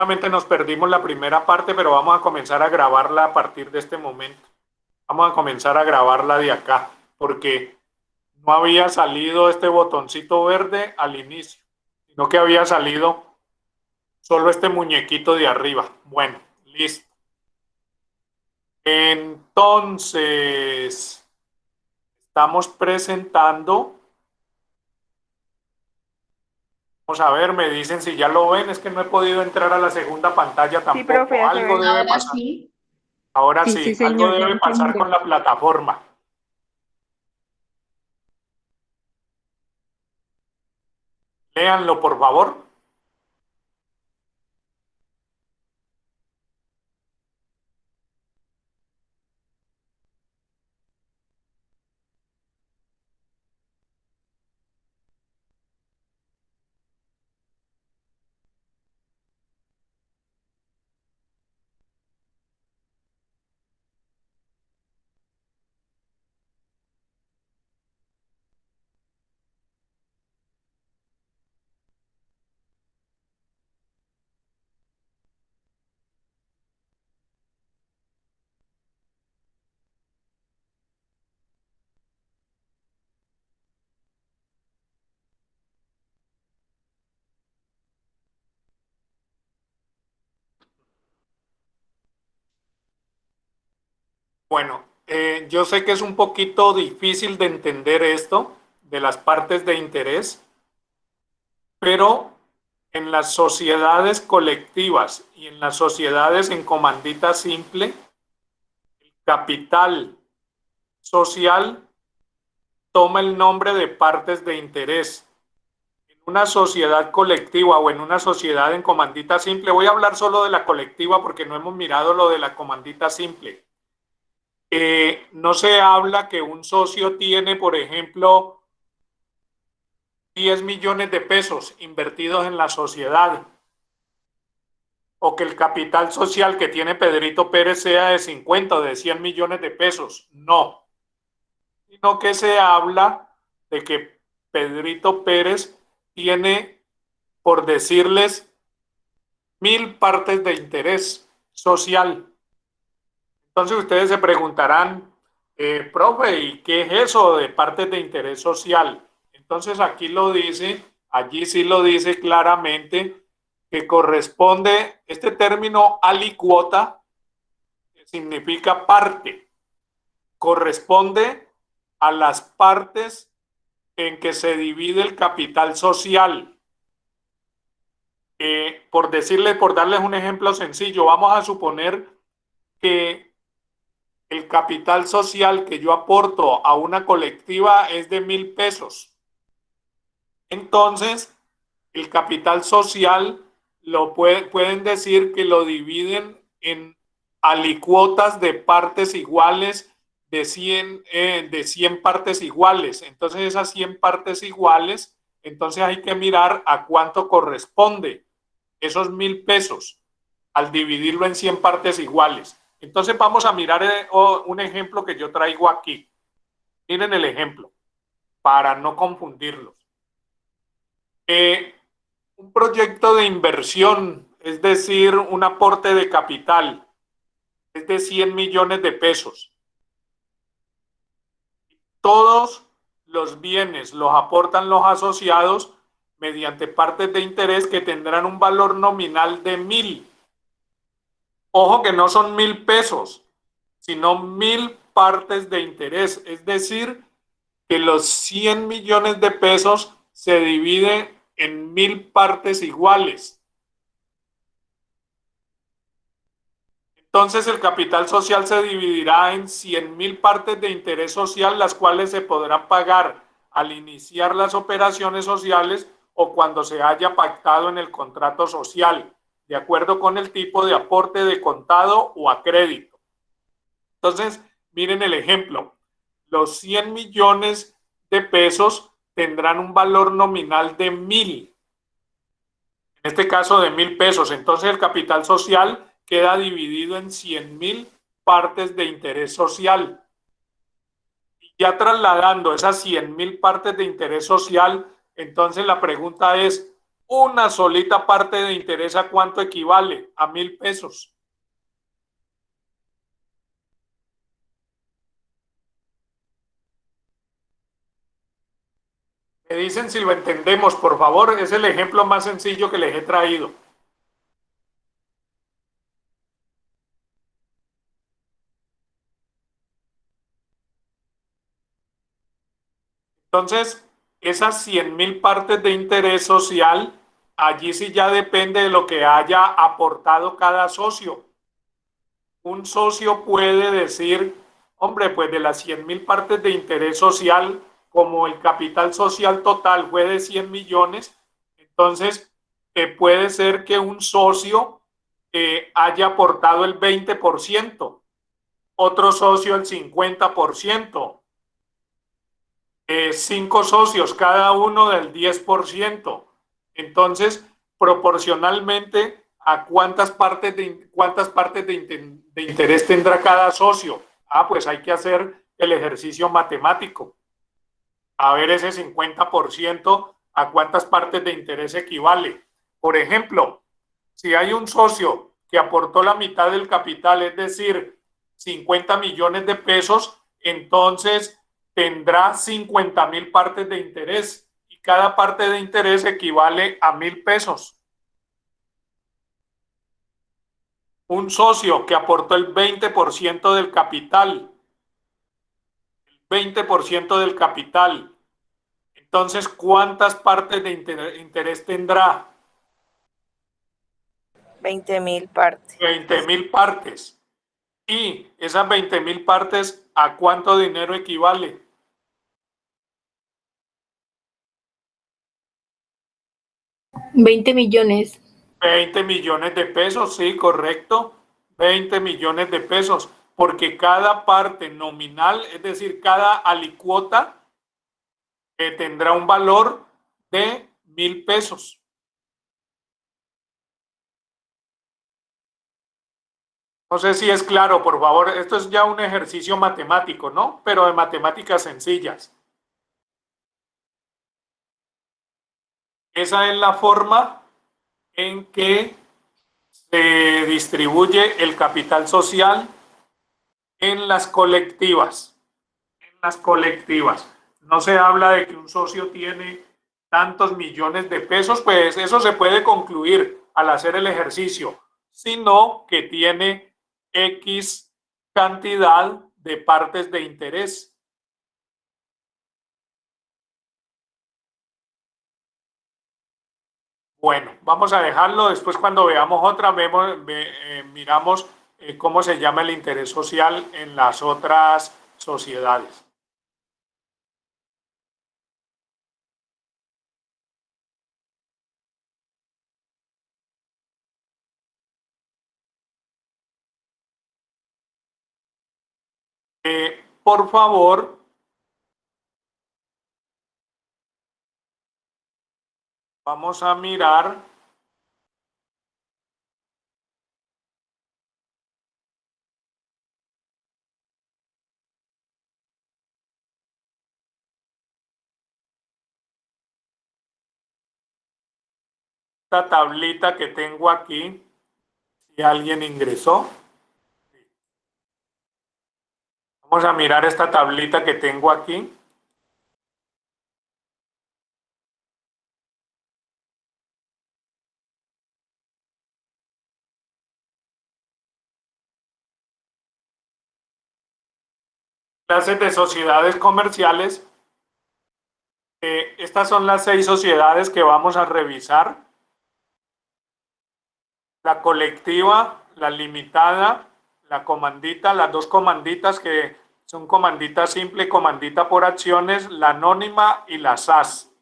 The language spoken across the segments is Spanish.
Solamente nos perdimos la primera parte, pero vamos a comenzar a grabarla a partir de este momento. Vamos a comenzar a grabarla de acá, porque no había salido este botoncito verde al inicio, sino que había salido solo este muñequito de arriba. Bueno, listo. Entonces, estamos presentando. Vamos a ver, me dicen si ya lo ven. Es que no he podido entrar a la segunda pantalla Sí, profe, tampoco. ya se Algo ve. debe Ahora pasar. sí, Ahora sí, sí, sí, algo señor, ya debe lo estoy pasar con mirando. la plataforma. Léanlo, por favor. Bueno, yo sé que es un poquito difícil de entender esto de las partes de interés, pero en las sociedades colectivas y en las sociedades en comandita simple, capital social toma el nombre de partes de interés. En una sociedad colectiva o en una sociedad en comandita simple, voy a hablar solo de la colectiva porque no hemos mirado lo de la comandita simple. No se habla que un socio tiene, por ejemplo, 10 millones de pesos invertidos en la sociedad o que el capital social que tiene Pedrito Pérez sea de 50 o de 100 millones de pesos. No, sino que se habla de que Pedrito Pérez tiene, por decirles, 1000 partes de interés social. Entonces ustedes se preguntarán, profe, ¿y qué es eso de partes de interés social? Entonces aquí lo dice, allí sí lo dice claramente, que corresponde este término alicuota, que significa parte, corresponde a las partes en que se divide el capital social. Por decirles, por darles un ejemplo sencillo, vamos a suponer que el capital social que yo aporto a una colectiva es de 1000 pesos. Entonces, el capital social pueden decir que lo dividen en alicuotas de partes iguales de 100 partes iguales. Entonces, esas 100 partes iguales, entonces hay que mirar a cuánto corresponde esos 1000 pesos al dividirlo en 100 partes iguales. Entonces vamos a mirar un ejemplo que yo traigo aquí. Miren el ejemplo, para no confundirlos. Eh, un proyecto de inversión, es decir, un aporte de capital, es de 100 millones de pesos. Todos los bienes los aportan los asociados mediante partes de interés que tendrán un valor nominal de 1000. Ojo que no son 1000 pesos, sino 1000 partes de interés. Es decir, que los 100 millones de pesos se dividen en 1000 partes iguales. Entonces el capital social se dividirá en 100.000 partes de interés social, las cuales se podrán pagar al iniciar las operaciones sociales o cuando se haya pactado en el contrato social, de acuerdo con el tipo de aporte de contado o a crédito. Entonces, miren el ejemplo. Los 100 millones de pesos tendrán un valor nominal de 1000, en este caso de 1000 pesos. Entonces, el capital social queda dividido en 100.000 partes de interés social. Y ya trasladando esas 100.000 partes de interés social, entonces la pregunta es, una solita parte de interés, ¿a cuánto equivale? A 1.000 pesos. Me dicen si lo entendemos, por favor. Es el ejemplo más sencillo que les he traído. Entonces, esas 100.000 partes de interés social, allí sí ya depende de lo que haya aportado cada socio. Un socio puede decir, hombre, pues de las 100.000 partes de interés social, como el capital social total fue de 100 millones, entonces puede ser que un socio haya aportado el 20%, otro socio el 50%, 5 socios, cada uno del 10%. Entonces, proporcionalmente a cuántas partes de interés tendrá cada socio. Ah, pues hay que hacer el ejercicio matemático. A ver ese 50% a cuántas partes de interés equivale. Por ejemplo, si hay un socio que aportó la mitad del capital, es decir, 50 millones de pesos, entonces tendrá 50.000 partes de interés y cada parte de interés equivale a 1.000 pesos. Un socio que aportó el 20% del capital, 20% del capital, entonces, ¿cuántas partes de interés tendrá? 20.000 partes. 20.000 partes. Y esas 20.000 partes, ¿a cuánto dinero equivale? 20 millones. 20 millones de pesos, sí, correcto. 20 millones de pesos, porque cada parte nominal, es decir, cada alicuota, tendrá un valor de 1.000 pesos. No sé si es claro, por favor. Esto es ya un ejercicio matemático, ¿no? Pero de matemáticas sencillas. Esa es la forma en que se distribuye el capital social en las colectivas. En las colectivas. No se habla de que un socio tiene tantos millones de pesos, pues eso se puede concluir al hacer el ejercicio, sino que tiene X cantidad de partes de interés. Bueno, vamos a dejarlo. Después, cuando veamos otra, miramos cómo se llama el interés social en las otras sociedades. Por favor, vamos a mirar esta tablita que tengo aquí. Si alguien ingresó, vamos a mirar esta tablita que tengo aquí. Clases de sociedades comerciales. Estas son las 6 sociedades que vamos a revisar. La colectiva, la limitada, la comandita, las 2 comanditas que son comandita simple y comandita por acciones, la anónima y la SAS.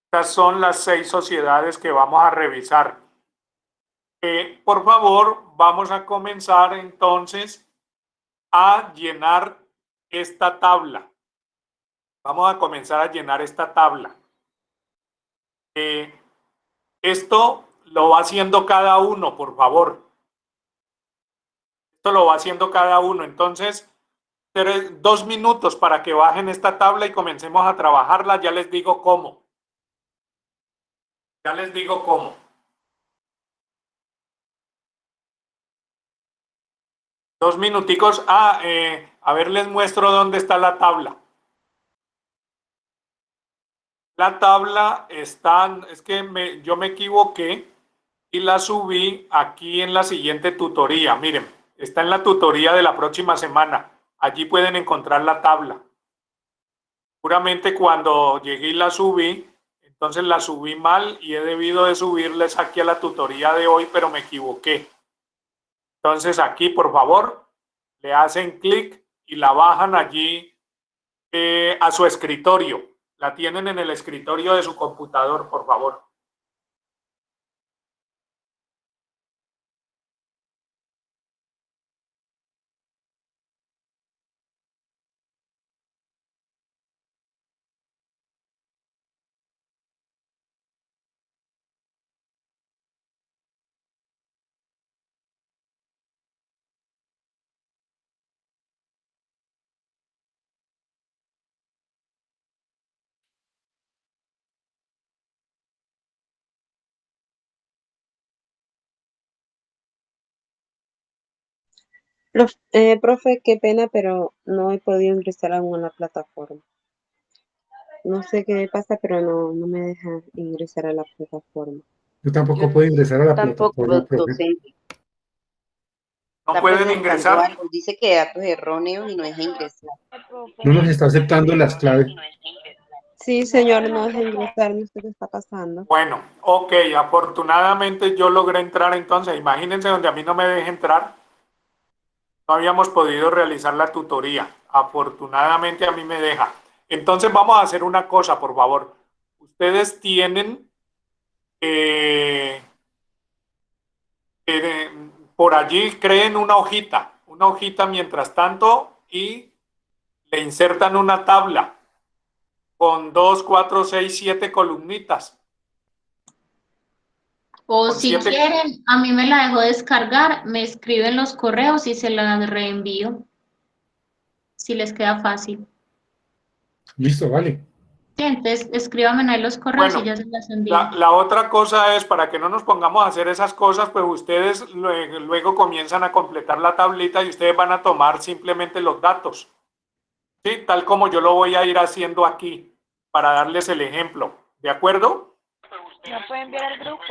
Estas son las 6 sociedades que vamos a revisar. Por favor, vamos a comenzar entonces a llenar esta tabla. Vamos a comenzar a llenar esta tabla. Esto lo va haciendo cada uno, por favor. Esto lo va haciendo cada uno. Entonces, 2 minutos para que bajen esta tabla y comencemos a trabajarla. Ya les digo cómo. Ya les digo cómo. Dos minuticos. A ver, les muestro dónde está la tabla. La tabla está, es que yo me equivoqué y la subí aquí en la siguiente tutoría. Miren, está en la tutoría de la próxima semana. Allí pueden encontrar la tabla. Seguramente cuando llegué y la subí, entonces la subí mal y he debido de subirles aquí a la tutoría de hoy, pero me equivoqué. Entonces aquí, por favor, le hacen clic y la bajan allí a su escritorio. La tienen en el escritorio de su computador, por favor. Profe, qué pena, pero no he podido ingresar aún a la plataforma. No sé qué pasa, pero no me deja ingresar a la plataforma. Yo tampoco puedo ingresar a la Tampoco, plataforma, profe. docente. No Está pueden presentando ingresar. algo. Dice que datos erróneos y no deja ingresar. No nos está aceptando las claves. Sí, señor, no deja ingresar, no sé qué está pasando. Bueno, ok, afortunadamente yo logré entrar entonces. Imagínense donde a mí no me deje entrar. No habíamos podido realizar la tutoría. Afortunadamente a mí me deja. Entonces vamos a hacer una cosa, por favor. Ustedes tienen eh, por allí, creen una hojita mientras tanto y le insertan una tabla con 2, 4, 6, 7 columnitas. O Con si 7. quieren, a mí me la dejo descargar, me escriben los correos y se la reenvío, si les queda fácil. Listo, vale. Sí, entonces escríbanme ahí los correos y Bueno, ya se las envío. la otra cosa es, para que no nos pongamos a hacer esas cosas, pues ustedes luego comienzan a completar la tablita y ustedes van a tomar simplemente los datos. ¿Sí? Tal como yo lo voy a ir haciendo aquí, para darles el ejemplo. ¿De acuerdo? ¿No puede enviar al grupo?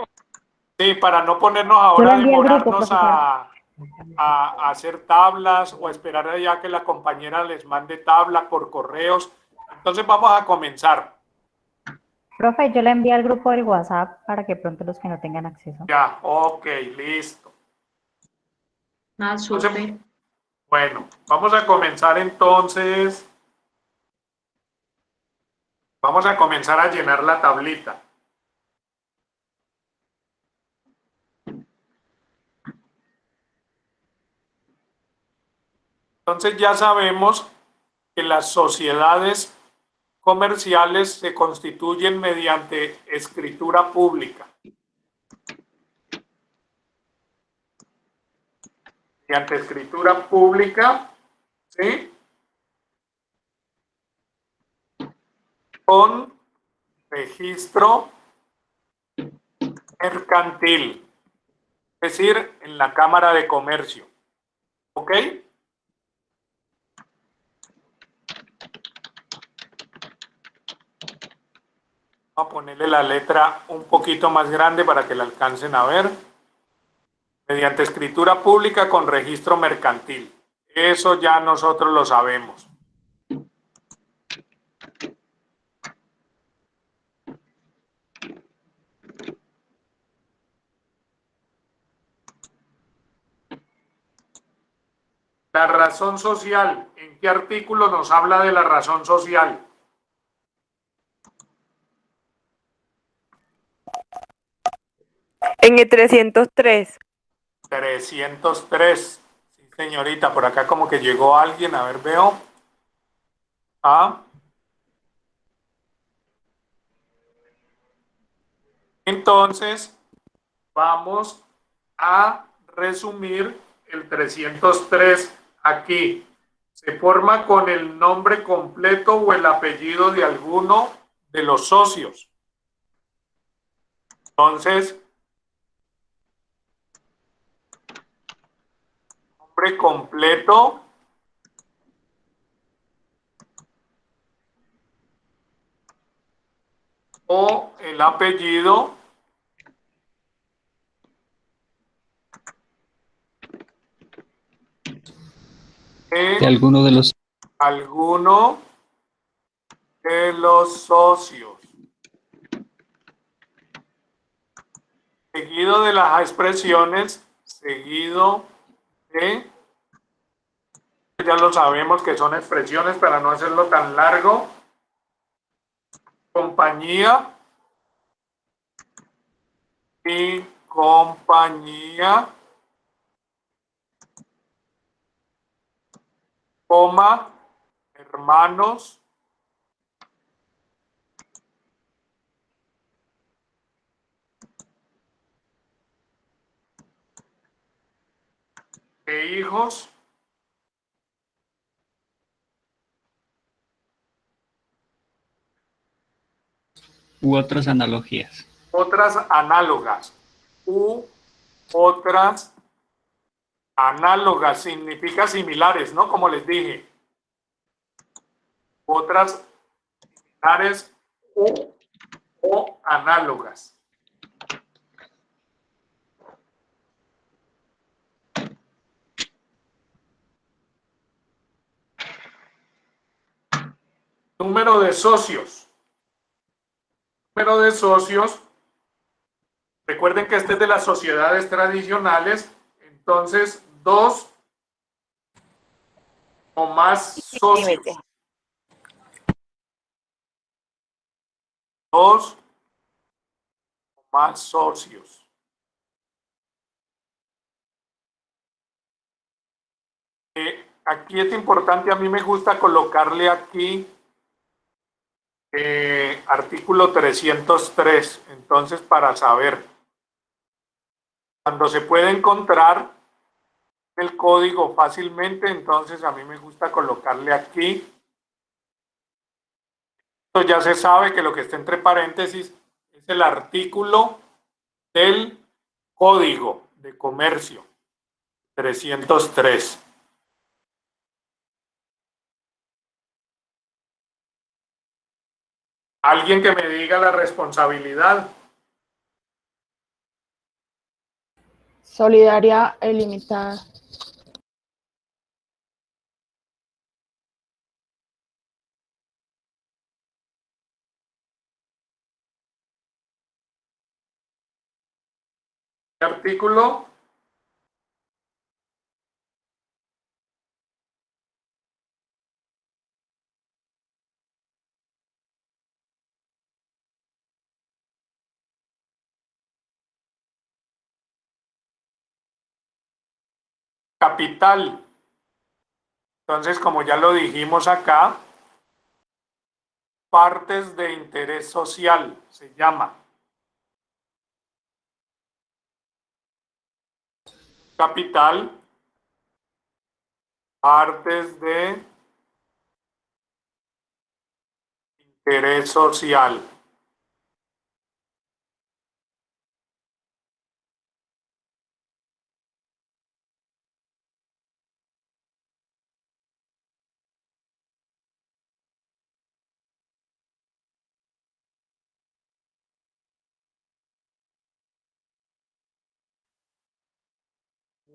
Sí, para no ponernos ahora a demorarnos a hacer tablas o esperar allá que la compañera les mande tabla por correos. Entonces vamos a comenzar. Profe, yo la envié al grupo del WhatsApp para que pronto los que no tengan acceso. Ya, ok, listo. Ah, Entonces, súper. bueno, vamos a comenzar entonces. Vamos a comenzar a llenar la tablita. Entonces ya sabemos que las sociedades comerciales se constituyen mediante escritura pública. Mediante escritura pública, ¿sí? Con registro mercantil, es decir, en la Cámara de Comercio. ¿Ok? Vamos a ponerle la letra un poquito más grande para que la alcancen a ver. Mediante escritura pública con registro mercantil. Eso ya nosotros lo sabemos. La razón social. ¿En qué artículo nos habla de la razón social? En el 303. 303. Sí, señorita, por acá como que llegó alguien. A ver, veo. Entonces, vamos a resumir el 303 aquí. Se forma con el nombre completo o el apellido de alguno de los socios. Entonces, nombre completo, o el apellido de alguno de los alguno de los socios. Seguido de las expresiones, seguido de, ya lo sabemos que son expresiones para no hacerlo tan largo, compañía y compañía, coma, hermanos, e hijos, u otras analogías. otras análogas, u otras análogas, significa similares, ¿no? Como les dije, otras similares o análogas. Número de socios. Número de socios. Recuerden que este es de las sociedades tradicionales. Entonces, 2 o más socios. 2 o más socios. Aquí es importante, a mí me gusta colocarle aquí artículo 303, entonces para saber. Cuando se puede encontrar el código fácilmente, entonces a mí me gusta colocarle aquí. Esto ya se sabe que lo que está entre paréntesis es el artículo del Código de Comercio 303. Alguien que me diga la responsabilidad. Solidaria e ilimitada. Artículo. Capital. Entonces, como ya lo dijimos acá, partes de interés social se llama. Capital, partes de interés social.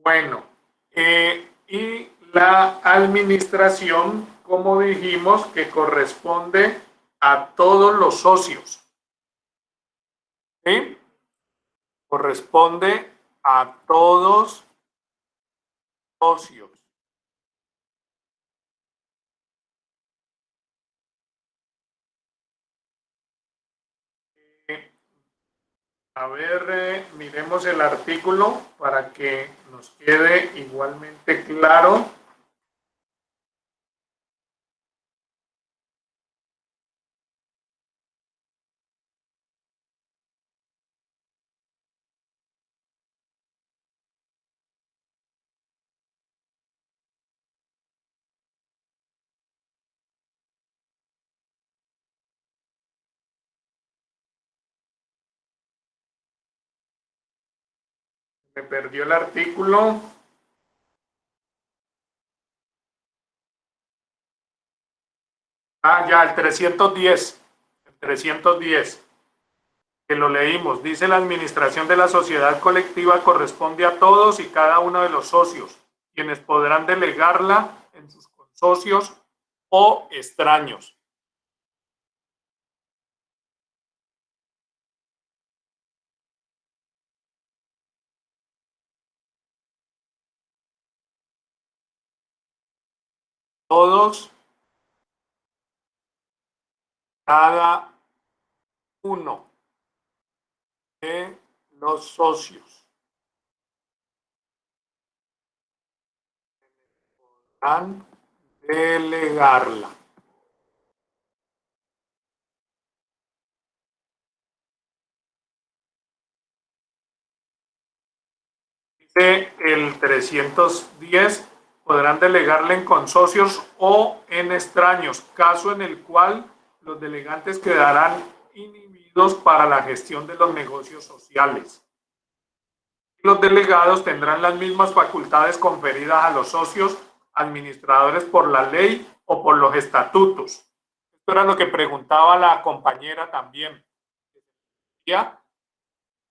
Bueno, y la administración, como dijimos, que corresponde a todos los socios. ¿Sí? Corresponde a todos los socios. A ver, miremos el artículo para que nos quede igualmente claro. Me perdió el artículo. Ah, ya, el 310. El 310. Que lo leímos. Dice: la administración de la sociedad colectiva corresponde a todos y cada uno de los socios, quienes podrán delegarla en sus consocios o extraños. Todos, cada uno de los socios podrán delegarla. Dice el 310, podrán delegarla en consocios o en extraños, caso en el cual los delegantes quedarán inhibidos para la gestión de los negocios sociales. Los delegados tendrán las mismas facultades conferidas a los socios administradores por la ley o por los estatutos. Esto era lo que preguntaba la compañera también. ¿Ya?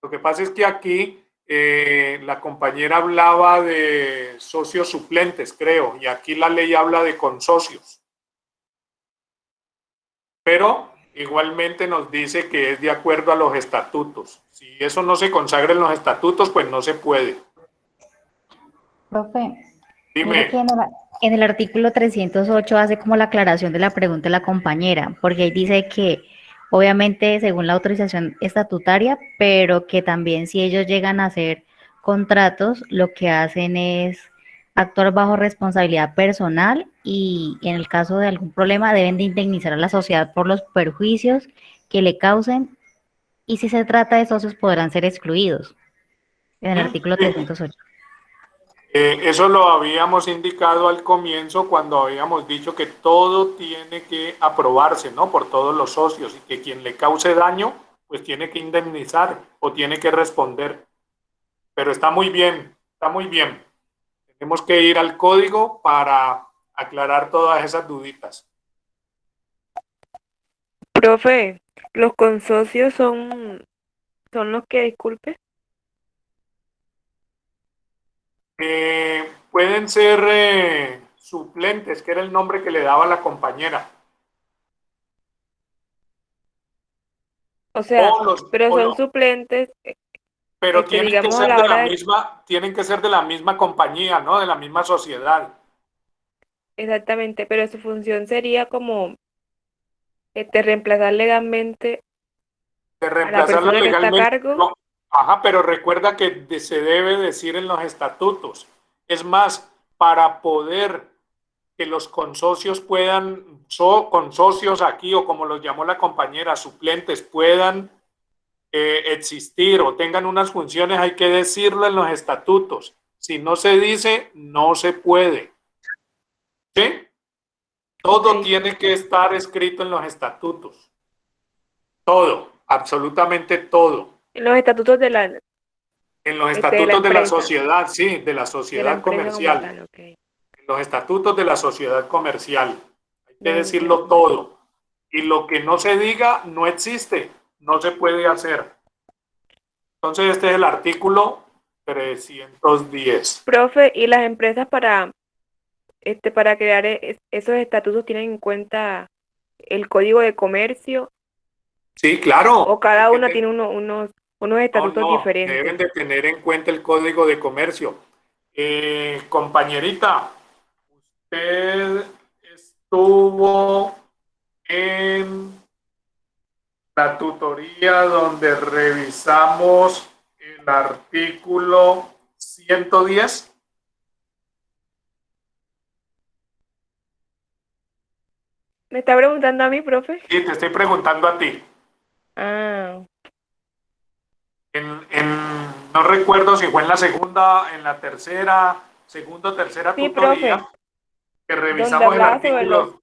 Lo que pasa es que aquí la compañera hablaba de socios suplentes, creo, y aquí la ley habla de consocios. Pero igualmente nos dice que es de acuerdo a los estatutos. Si eso no se consagra en los estatutos, pues no se puede. Profe, Dime. mire que en el artículo 308 hace como la aclaración de la pregunta de la compañera, porque ahí dice que obviamente según la autorización estatutaria, pero que también si ellos llegan a hacer contratos, lo que hacen es actuar bajo responsabilidad personal y en el caso de algún problema deben de indemnizar a la sociedad por los perjuicios que le causen y si se trata de socios podrán ser excluidos en el artículo 308. Eso lo habíamos indicado al comienzo cuando habíamos dicho que todo tiene que aprobarse, ¿no? Por todos los socios y que quien le cause daño, pues tiene que indemnizar o tiene que responder. Pero está muy bien, está muy bien. Tenemos que ir al código para aclarar todas esas duditas. Profe, los consocios son los que, disculpe. Pueden ser suplentes, que era el nombre que le daba la compañera. O sea, pero o son los- suplentes. Pero tienen que digamos, a ser la de hora la de- misma, tienen que ser de la misma compañía, ¿no? De la misma sociedad. Exactamente, pero su función sería como reemplazar legalmente De a la reemplazarla persona que está a legalmente. cargo. No. Ajá, pero recuerda que se debe decir en los estatutos. Es más, para poder que los consocios puedan, consocios aquí o como los llamó la compañera, suplentes, puedan existir o tengan unas funciones, hay que decirlo en los estatutos. Si no se dice, no se puede. ¿Sí? Todo Ok. tiene que estar escrito en los estatutos. Todo, absolutamente todo. En los estatutos de la En los de la estatutos de la empresa, sociedad, sí, de la de la sociedad empresa como comercial. tal, ok. En los estatutos de la sociedad comercial. Hay que Ya decirlo entiendo. todo. Y lo que no se diga no existe, no se puede hacer. Entonces, este es el artículo 310. Profe, ¿y las empresas para crear esos estatutos tienen en cuenta el código de comercio Sí, claro. o cada Hay que uno tiene unos estatutos deben diferentes? de tener en cuenta el código de comercio. Compañerita, usted estuvo en la tutoría donde revisamos el artículo 110. ¿Me está preguntando a mí, profe? Sí, te estoy preguntando a ti. Ah, No recuerdo si fue en la segunda, en la tercera, segunda o tercera sí, tutoría, profe, que donde revisamos el hablaba sobre artículo.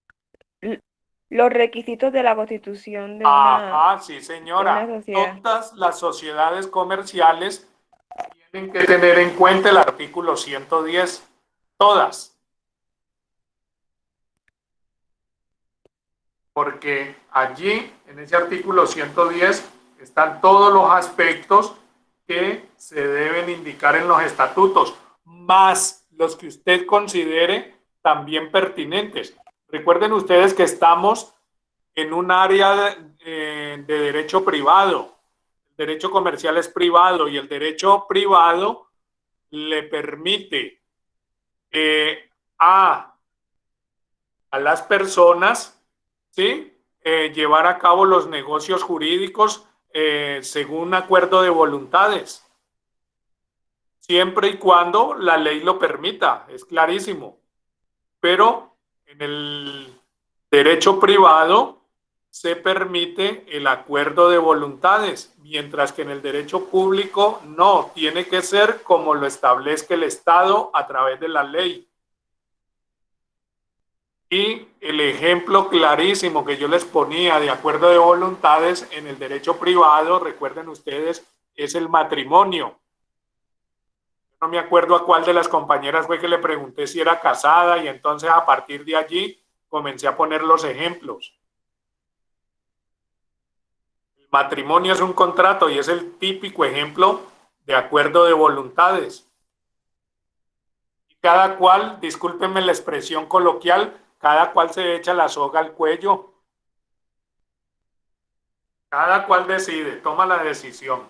los requisitos de la constitución de una Ajá, sí, señora. sociedad. Todas las sociedades comerciales Tienen que tener en cuenta el artículo 110, todas. Porque allí, en ese artículo 110, están todos los aspectos que se deben indicar en los estatutos, más los que usted considere también pertinentes. Recuerden ustedes que estamos en un área de derecho privado. El derecho comercial es privado y el derecho privado le permite a las personas, ¿sí? Llevar a cabo los negocios jurídicos según acuerdo de voluntades, siempre y cuando la ley lo permita, es clarísimo. Pero en el derecho privado se permite el acuerdo de voluntades, mientras que en el derecho público no, tiene que ser como lo establezca el Estado a través de la ley. Y el ejemplo clarísimo que yo les ponía de acuerdo de voluntades en el derecho privado, recuerden ustedes, es el matrimonio. No me acuerdo a cuál de las compañeras fue que le pregunté si era casada y entonces a partir de allí comencé a poner los ejemplos. El matrimonio es un contrato y es el típico ejemplo de acuerdo de voluntades. Y cada cual, discúlpenme la expresión coloquial, cada cual se echa la soga al cuello. Cada cual decide, toma la decisión.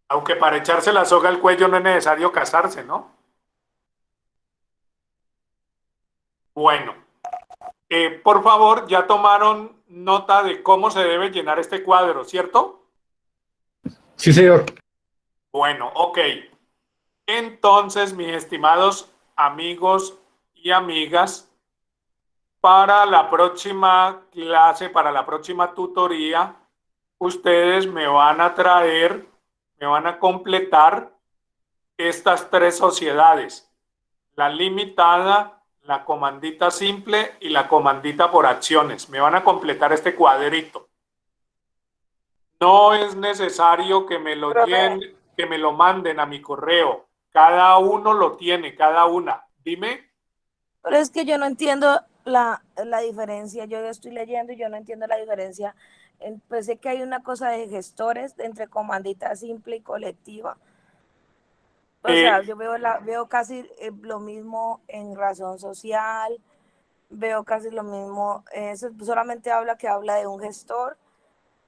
Aunque para echarse la soga al cuello no es necesario casarse, ¿no? Bueno, por favor, ya tomaron nota de cómo se debe llenar este cuadro, ¿cierto? Sí, señor. Bueno, ok. Entonces, mis estimados amigos y amigas, para la próxima clase, para la próxima tutoría, ustedes me van a traer, me van a completar estas tres sociedades: la limitada, la comandita simple y la comandita por acciones. Me van a completar este cuadrito. No es necesario que me lo llenen, que me lo manden a mi correo. Cada uno lo tiene, cada una. Dime. Pero es que yo no entiendo la diferencia. Yo estoy leyendo y yo no entiendo la diferencia. Pues sé que hay una cosa de gestores entre comandita simple y colectiva. O sea, yo veo casi lo mismo en razón social, veo casi lo mismo. Eso solamente habla de un gestor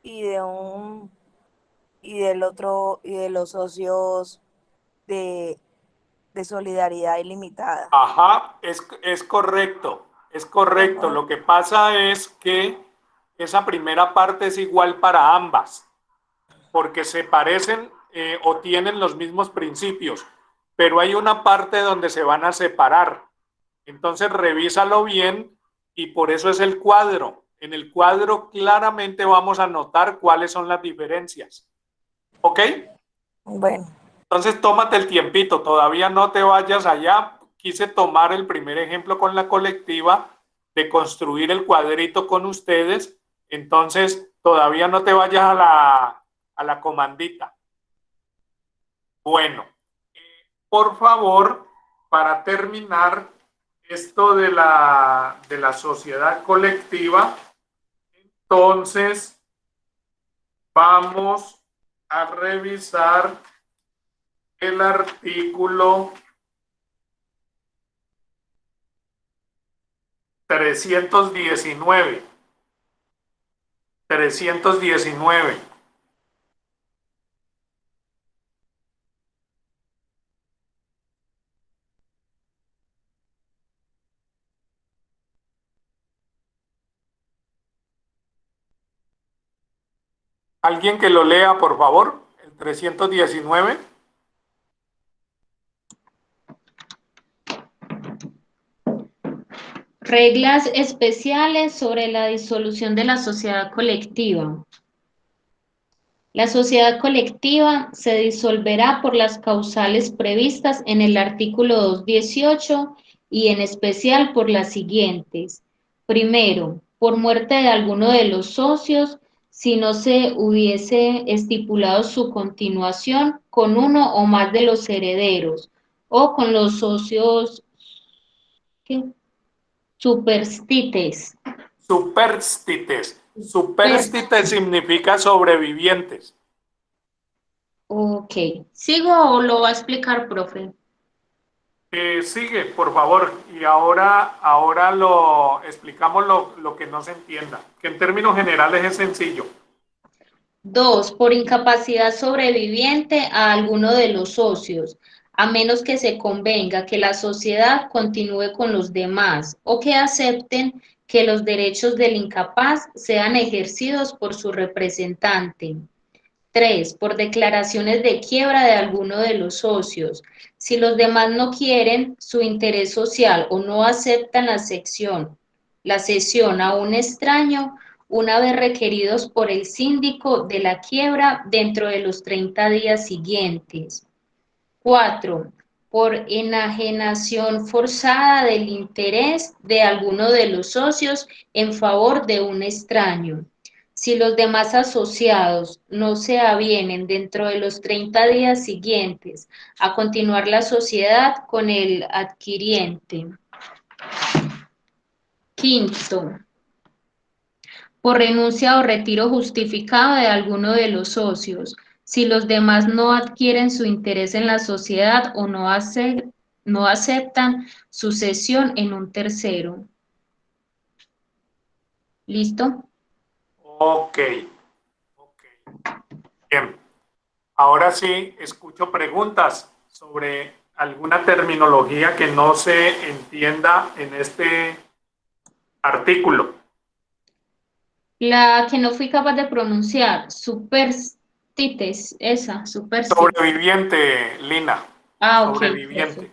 y del otro y de los socios de solidaridad ilimitada. Ajá, es correcto, es correcto. Lo que pasa es que esa primera parte es igual para ambas, porque se parecen o tienen los mismos principios, pero hay una parte donde se van a separar. Entonces revísalo bien y por eso es el cuadro. En el cuadro claramente vamos a notar cuáles son las diferencias. ¿Ok? Bueno. Entonces tómate el tiempito, todavía no te vayas allá. Quise tomar el primer ejemplo con la colectiva de construir el cuadrito con ustedes. Entonces todavía no te vayas a la comandita. Bueno, por favor, para terminar esto de la sociedad colectiva, entonces vamos a revisar el artículo 319. 319. ¿Alguien que lo lea, por favor? El 319. Reglas especiales sobre la disolución de la sociedad colectiva. La sociedad colectiva se disolverá por las causales previstas en el artículo 218 y en especial por las siguientes. Primero, por muerte de alguno de los socios, si no se hubiese estipulado su continuación con uno o más de los herederos o con los socios ¿qué? Superstites. Superstites. Superstites significa sobrevivientes. Ok. ¿Sigo o lo va a explicar, profe? Sigue, por favor. Y ahora lo explicamos lo que no se entienda, que en términos generales es sencillo. 2. Por incapacidad sobreviviente a alguno de los socios, a menos que se convenga que la sociedad continúe con los demás o que acepten que los derechos del incapaz sean ejercidos por su representante. 3. Por declaraciones de quiebra de alguno de los socios. Si los demás no quieren su interés social o no aceptan la cesión a un extraño, una vez requeridos por el síndico de la quiebra dentro de los 30 días siguientes. 4. Por enajenación forzada del interés de alguno de los socios en favor de un extraño. Si los demás asociados no se avienen dentro de los 30 días siguientes a continuar la sociedad con el adquiriente. 5. Por renuncia o retiro justificado de alguno de los socios, si los demás no adquieren su interés en la sociedad o no aceptan su cesión en un tercero. ¿Listo? Ok. Bien. Ahora sí, escucho preguntas sobre alguna terminología que no se entienda en este artículo. La que no fui capaz de pronunciar, superstites, esa, superstites. Sobreviviente, Lina. Ah, ok. Sobreviviente. Eso.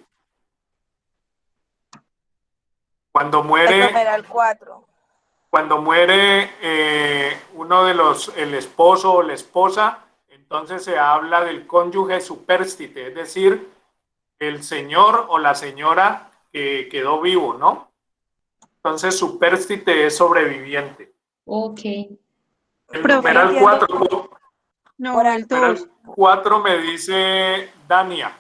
Cuando muere... El numeral 4. Cuando muere uno de el esposo o la esposa, entonces se habla del cónyuge superstite, es decir, el señor o la señora que quedó vivo, ¿no? Entonces, superstite es sobreviviente. Ok. El numeral 4. No, el 2. 4 me dice Dania.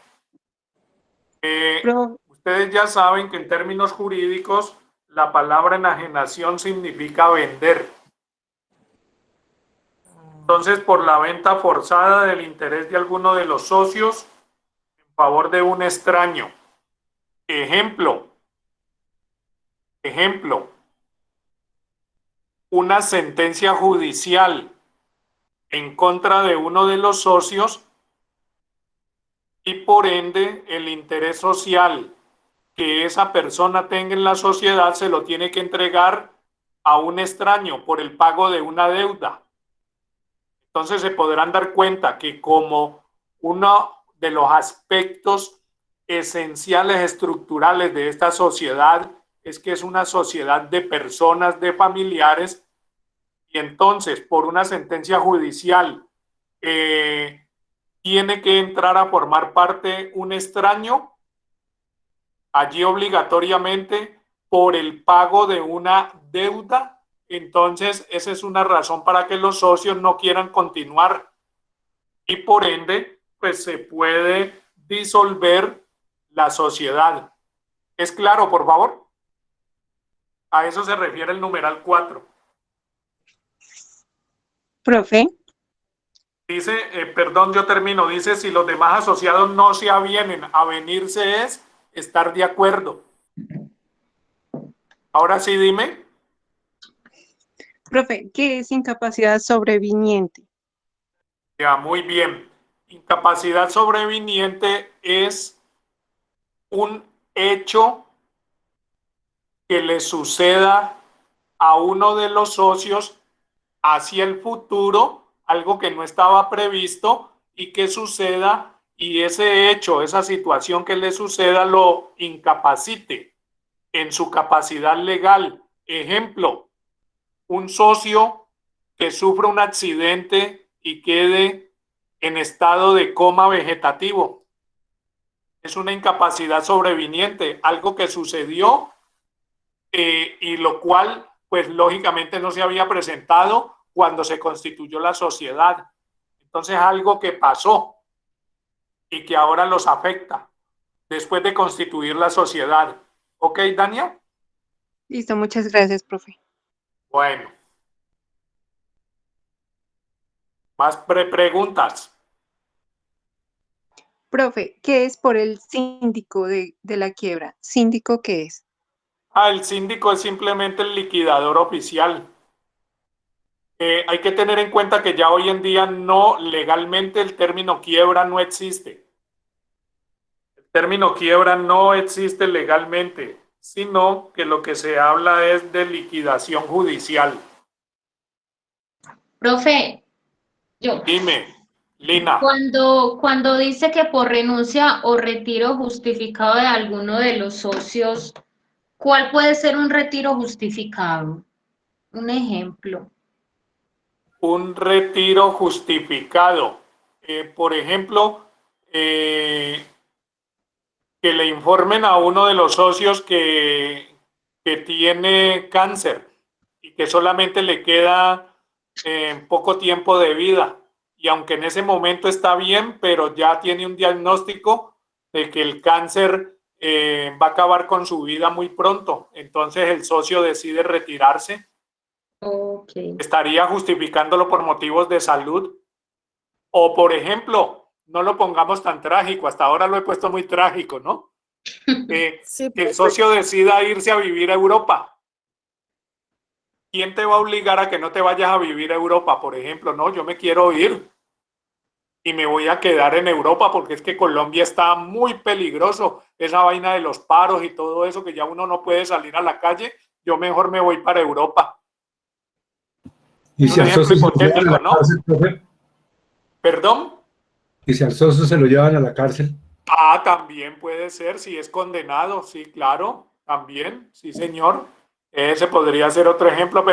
Ustedes ya saben que en términos jurídicos la palabra enajenación significa vender. Entonces, por la venta forzada del interés de alguno de los socios en favor de un extraño. Ejemplo. Una sentencia judicial en contra de uno de los socios y por ende el interés social que esa persona tenga en la sociedad se lo tiene que entregar a un extraño por el pago de una deuda. Entonces se podrán dar cuenta que como uno de los aspectos esenciales estructurales de esta sociedad es que es una sociedad de personas, de familiares, y entonces por una sentencia judicial tiene que entrar a formar parte un extraño, allí obligatoriamente por el pago de una deuda. Entonces esa es una razón para que los socios no quieran continuar y por ende pues se puede disolver la sociedad. ¿Es claro, por favor? A eso se refiere el numeral 4. Profe. Dice, perdón, yo termino. Dice, si los demás asociados no se avienen, avenirse es estar de acuerdo. Ahora sí, dime. Profe, ¿qué es incapacidad sobreviniente? Ya, muy bien. Incapacidad sobreviniente es un hecho que le suceda a uno de los socios hacia el futuro, algo que no estaba previsto y que suceda y ese hecho, esa situación que le suceda lo incapacite en su capacidad legal. Ejemplo, un socio que sufra un accidente y quede en estado de coma vegetativo. Es una incapacidad sobreviniente, algo que sucedió y lo cual, pues lógicamente no se había presentado cuando se constituyó la sociedad. Entonces, algo que pasó y que ahora los afecta después de constituir la sociedad. ¿Ok, Dania? Listo, muchas gracias, profe. Bueno. Más preguntas. Profe, ¿qué es por el síndico de la quiebra? ¿Síndico qué es? El síndico es simplemente el liquidador oficial. Hay que tener en cuenta que ya hoy en día no, legalmente el término quiebra no existe. El término quiebra no existe legalmente, sino que lo que se habla es de liquidación judicial. Profe, yo. Dime, Lina. Cuando dice que por renuncia o retiro justificado de alguno de los socios, ¿cuál puede ser un retiro justificado? Un ejemplo. Un retiro justificado. Por ejemplo, que le informen a uno de los socios que tiene cáncer y que solamente le queda poco tiempo de vida. Y aunque en ese momento está bien, pero ya tiene un diagnóstico de que el cáncer va a acabar con su vida muy pronto. Entonces el socio decide retirarse. Okay. Estaría justificándolo por motivos de salud. O, por ejemplo, no lo pongamos tan trágico, hasta ahora lo he puesto muy trágico, ¿no? Sí, Que el socio decida irse a vivir a Europa. ¿Quién te va a obligar a que no te vayas a vivir a Europa? Por ejemplo, no, yo me quiero ir y me voy a quedar en Europa porque es que Colombia está muy peligroso, esa vaina de los paros y todo eso, que ya uno no puede salir a la calle, yo mejor me voy para Europa. ¿Y si Un al ejemplo socio se lo llevan hipotético, a la ¿no? cárcel, profe? ¿Perdón? ¿Y si al socio se lo llevan a la cárcel? También puede ser, si es condenado, sí, claro, también, sí, señor. Ese podría ser otro ejemplo,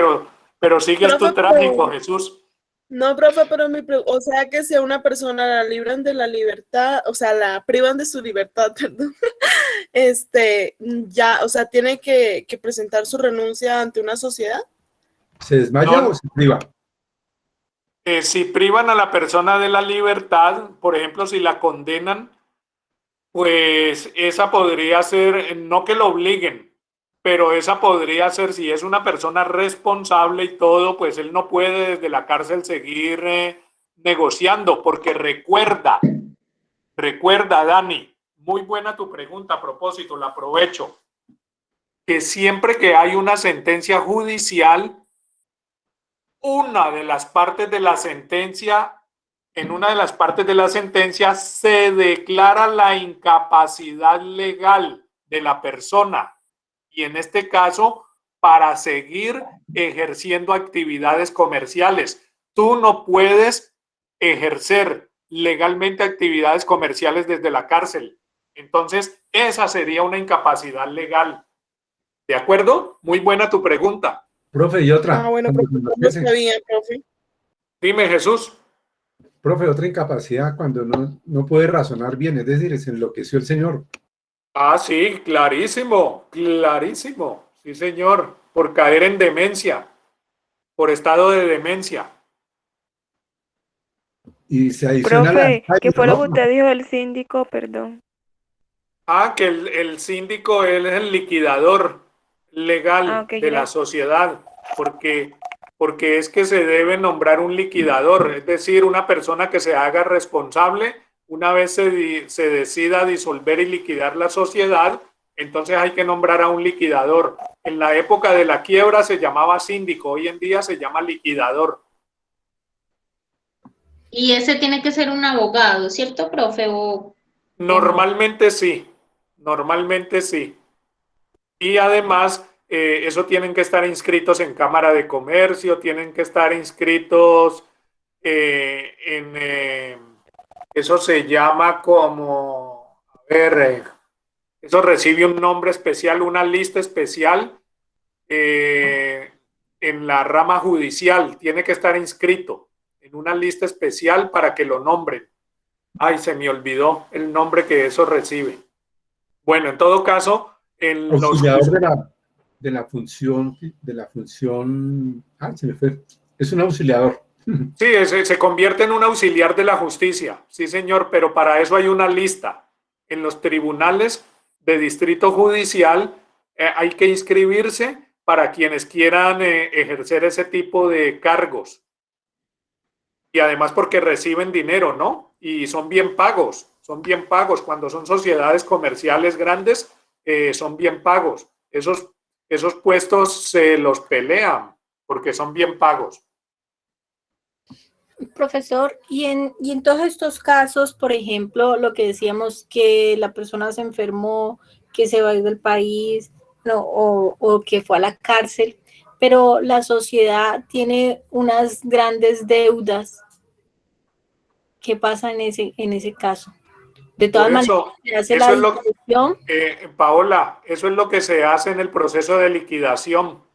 pero sigues tú Profe, trágico, Jesús. no, profe, pero o sea que si a una persona la libran de la libertad, o sea, la privan de su libertad, perdón, ya, o sea, tiene que presentar su renuncia ante una sociedad. ¿Se desmaya No, o se priva? si privan a la persona de la libertad, por ejemplo, si la condenan, pues esa podría ser, no que lo obliguen, pero esa podría ser, si es una persona responsable y todo, pues él no puede desde la cárcel seguir negociando, porque recuerda, Dani, muy buena tu pregunta a propósito, la aprovecho, que siempre que hay una sentencia judicial, una de las partes de la sentencia, en una de las partes de la sentencia se declara la incapacidad legal de la persona y en este caso para seguir ejerciendo actividades comerciales. Tú no puedes ejercer legalmente actividades comerciales desde la cárcel. Entonces, esa sería una incapacidad legal. ¿De acuerdo? Muy buena tu pregunta. Profe, y otra. Bueno, profe, no está bien, profe. Dime, Jesús. Profe, otra incapacidad cuando no puede razonar bien, es decir, se enloqueció el señor. Sí, clarísimo, clarísimo. Sí, señor, por caer en demencia, por estado de demencia. Y se adiciona Profe, la... ¿qué fue lo que usted dijo del síndico? Perdón. Que el síndico él es el liquidador legal Okay, de la sociedad, porque es que se debe nombrar un liquidador, es decir, una persona que se haga responsable una vez se decida disolver y liquidar la sociedad, entonces hay que nombrar a un liquidador. En la época de la quiebra se llamaba síndico, hoy en día se llama liquidador. Y ese tiene que ser un abogado, ¿cierto, profe? Normalmente sí, normalmente sí. Y además, eso tienen que estar inscritos en Cámara de Comercio, tienen que estar inscritos eso se llama como, eso recibe un nombre especial, una lista especial en la rama judicial, tiene que estar inscrito en una lista especial para que lo nombren. Ay, se me olvidó el nombre que eso recibe. Bueno, en todo caso, en auxiliador de la función, se me fue Es un auxiliador. Sí, se convierte en un auxiliar de la justicia, sí señor, pero para eso hay una lista. En los tribunales de distrito judicial hay que inscribirse para quienes quieran ejercer ese tipo de cargos. Y además porque reciben dinero, ¿no? Y son bien pagos. Cuando son sociedades comerciales grandes, son bien pagos. Esos puestos se los pelean porque son bien pagos. Profesor, y en todos estos casos, por ejemplo, lo que decíamos que la persona se enfermó, que se va a ir del país, no, o que fue a la cárcel, pero la sociedad tiene unas grandes deudas. ¿Qué pasa en ese caso? De todas Por maneras, eso, se hace eso la es lo disolución. Paola, eso es lo que se hace en el proceso de liquidación.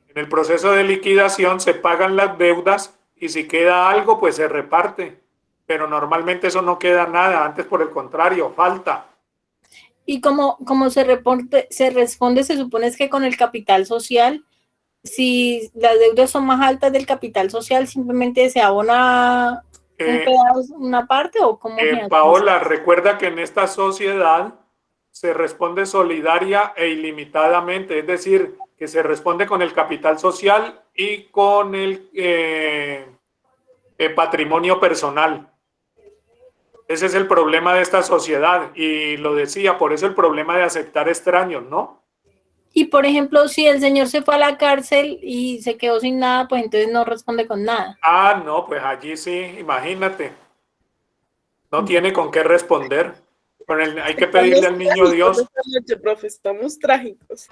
En el proceso de liquidación se pagan las deudas y si queda algo, pues se reparte. Pero normalmente eso no queda nada, antes por el contrario, falta. Y como se responde, se supone es que con el capital social, si las deudas son más altas del capital social, simplemente se abona un pedazo, una parte, o cómo se hace. Paola, recuerda que en esta sociedad se responde solidaria e ilimitadamente, es decir, que se responde con el capital social y con el patrimonio personal. Ese es el problema de esta sociedad y lo decía, por eso el problema de aceptar extraños, ¿no? Y por ejemplo, si el señor se fue a la cárcel y se quedó sin nada, pues entonces no responde con nada. Ah, no, pues allí sí, imagínate. No tiene con qué responder. Hay que pedirle al niño Dios. Esta noche, profe, estamos trágicos.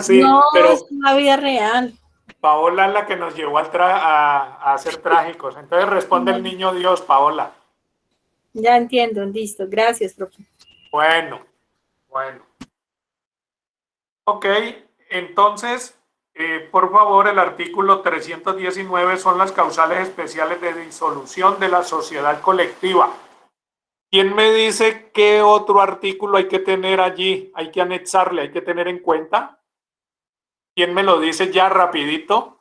Sí, no, pero es la vida real. Paola es la que nos llevó a ser trágicos. Entonces responde el niño Dios, Paola. Ya entiendo, listo. Gracias, profe. Bueno. Ok, entonces, por favor, el artículo 319 son las causales especiales de disolución de la sociedad colectiva. ¿Quién me dice qué otro artículo hay que tener allí? Hay que anexarle, hay que tener en cuenta. ¿Quién me lo dice ya rapidito?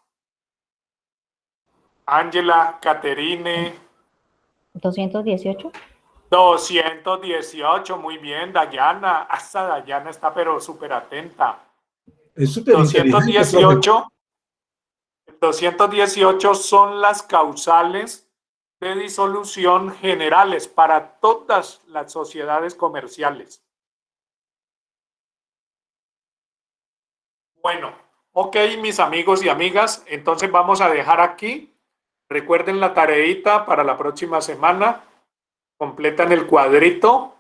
Ángela, Caterine. 218. 218, muy bien, Dayana. Hasta Dayana está pero súper atenta. Es súper inteligente, 218. El 218 son las causales de disolución generales para todas las sociedades comerciales. Bueno, ok, mis amigos y amigas, entonces vamos a dejar aquí. Recuerden la tareita para la próxima semana. Completan el cuadrito.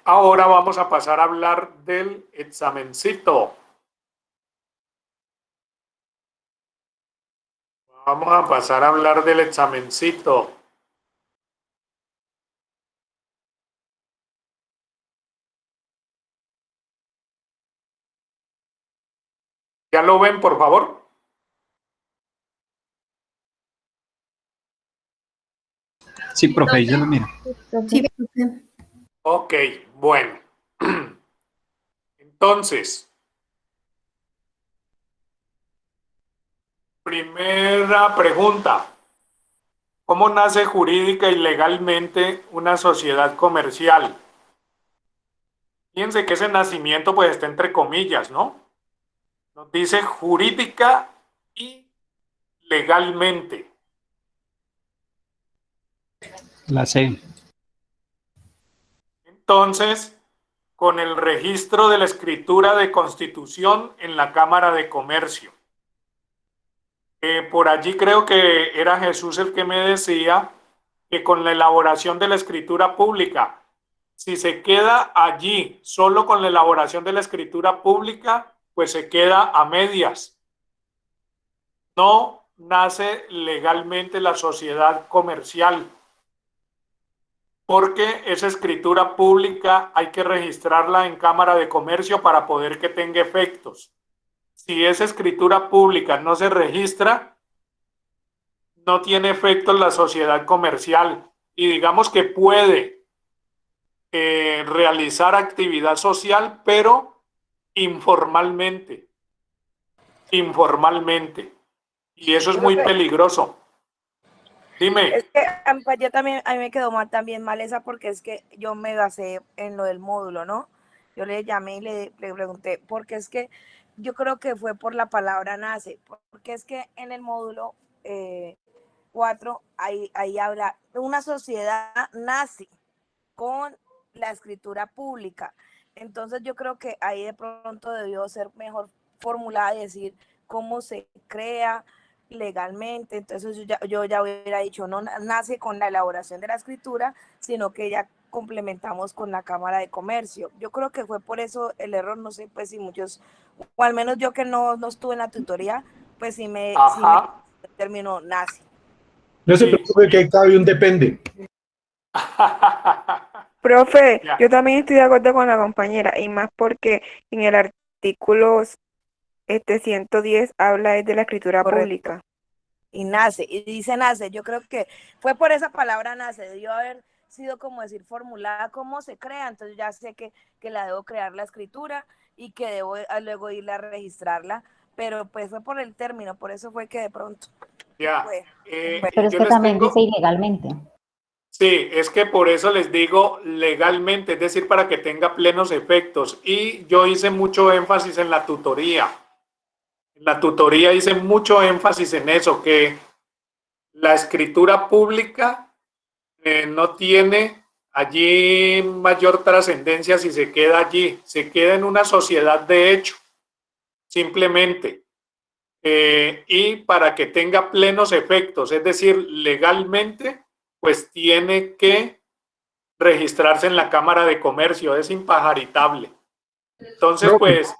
Ahora vamos a pasar a hablar del examencito. Vamos a pasar a hablar del examencito. ¿Ya lo ven, por favor? Sí, profe, yo lo miro. Sí, profe. Ok, bueno. Entonces, primera pregunta. ¿Cómo nace jurídica y legalmente una sociedad comercial? Fíjense que ese nacimiento pues está entre comillas, ¿no? Nos dice jurídica y legalmente. La C. Entonces, con el registro de la escritura de constitución en la Cámara de Comercio. Por allí creo que era Jesús el que me decía que con la elaboración de la escritura pública, si se queda allí solo con la elaboración de la escritura pública, pues se queda a medias. No nace legalmente la sociedad comercial, porque esa escritura pública hay que registrarla en Cámara de Comercio para poder que tenga efectos. Si esa escritura pública no se registra, no tiene efecto en la sociedad comercial y digamos que puede realizar actividad social, pero informalmente. informalmente. Y eso es Yo muy creo que peligroso. Dime. es que pues, yo también, a mí me quedó mal también mal esa porque es que yo me basé en lo del módulo, ¿no? Yo le llamé y le pregunté, porque es que yo creo que fue por la palabra nace, porque es que en el módulo 4 ahí habla, una sociedad nace con la escritura pública. Entonces yo creo que ahí de pronto debió ser mejor formulada y decir cómo se crea legalmente. Entonces yo ya hubiera dicho, no nace con la elaboración de la escritura, sino que ya complementamos con la Cámara de Comercio. Yo creo que fue por eso el error, no sé pues si muchos, o al menos yo que no estuve en la tutoría, pues sí me el término nace. No se preocupe que ahí cabe un depende. Profe, Ya. yo también estoy de acuerdo con la compañera, y más porque en el artículo 110 habla de la escritura Correcto. pública. Y nace, y dice nace, yo creo que fue por esa palabra nace, debió haber sido como decir formulada cómo se crea, entonces ya sé que la debo crear la escritura y que debo luego irla a registrarla, pero pues fue por el término, por eso fue que de pronto Ya. fue. Pero es yo que les también tengo... dice ilegalmente. Sí, es que por eso les digo legalmente, es decir, para que tenga plenos efectos. Y yo hice mucho énfasis en la tutoría. En la tutoría hice mucho énfasis en eso, que la escritura pública no tiene allí mayor trascendencia si se queda allí, se queda en una sociedad de hecho, simplemente. Y para que tenga plenos efectos, es decir, legalmente, pues tiene que registrarse en la Cámara de Comercio, es impajaritable. Entonces, Profe, pues,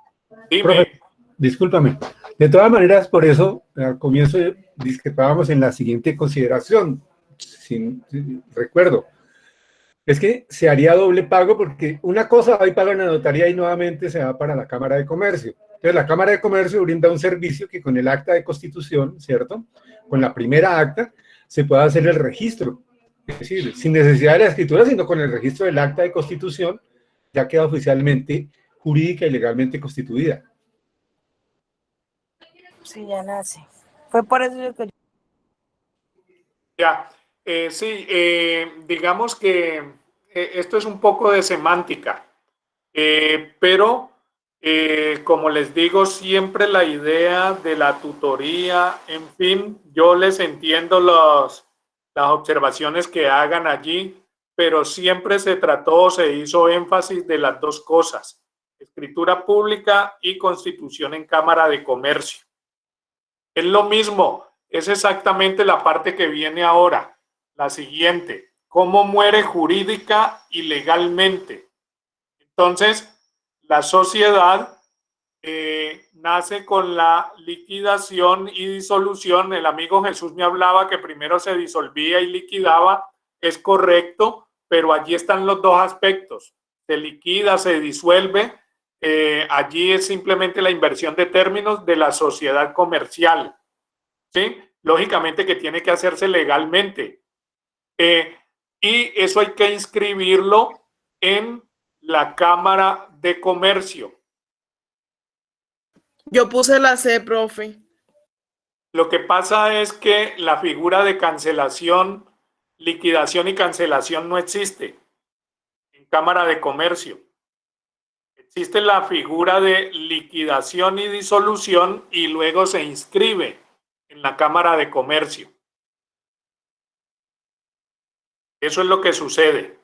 dime. profe, discúlpame. De todas maneras, por eso al comienzo discrepábamos en la siguiente consideración. Recuerdo, es que se haría doble pago porque una cosa va y paga en la notaría y nuevamente se va para la Cámara de Comercio. Entonces, la Cámara de Comercio brinda un servicio que con el acta de constitución, ¿cierto? Con la primera acta se puede hacer el registro. Es decir, sin necesidad de la escritura, sino con el registro del acta de constitución, ya queda oficialmente jurídica y legalmente constituida. Sí, ya nace. Fue por eso que Ya, sí, digamos que esto es un poco de semántica, pero como les digo, siempre la idea de la tutoría, en fin, yo les entiendo las observaciones que hagan allí, pero siempre se trató, se hizo énfasis de las dos cosas, escritura pública y constitución en Cámara de Comercio. Es lo mismo, es exactamente la parte que viene ahora, la siguiente, cómo muere jurídica y legalmente. Entonces, la sociedad nace con la liquidación y disolución. El amigo Jesús me hablaba que primero se disolvía y liquidaba, es correcto, pero allí están los dos aspectos, se liquida, se disuelve, allí es simplemente la inversión de términos de la sociedad comercial, ¿sí? Lógicamente que tiene que hacerse legalmente, y eso hay que inscribirlo en la Cámara de Comercio. Yo puse la C, profe. Lo que pasa es que la figura de cancelación, liquidación y cancelación no existe en Cámara de Comercio. Existe la figura de liquidación y disolución y luego se inscribe en la Cámara de Comercio. Eso es lo que sucede.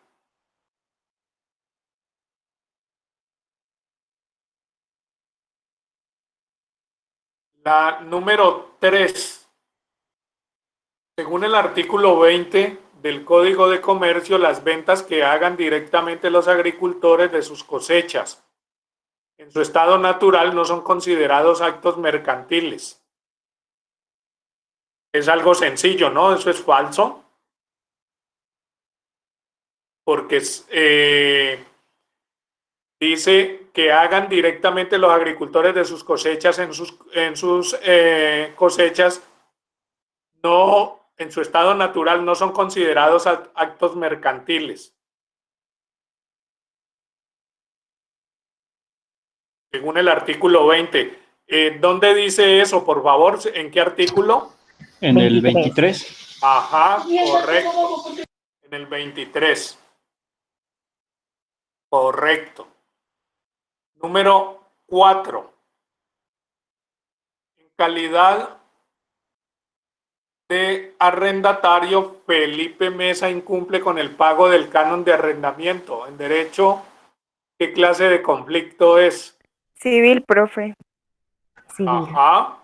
La número 3. Según el artículo 20 del Código de Comercio, las ventas que hagan directamente los agricultores de sus cosechas en su estado natural no son considerados actos mercantiles. Es algo sencillo, ¿no? Eso es falso. Porque dice que hagan directamente los agricultores de sus cosechas en sus cosechas, no, en su estado natural no son considerados actos mercantiles. Según el artículo 20, ¿Dónde dice eso, por favor? ¿En qué artículo? En el 23. Ajá, correcto. En el 23. Correcto. Número 4. En calidad de arrendatario, Felipe Mesa incumple con el pago del canon de arrendamiento. En derecho, ¿qué clase de conflicto es? Civil, profe. Ajá.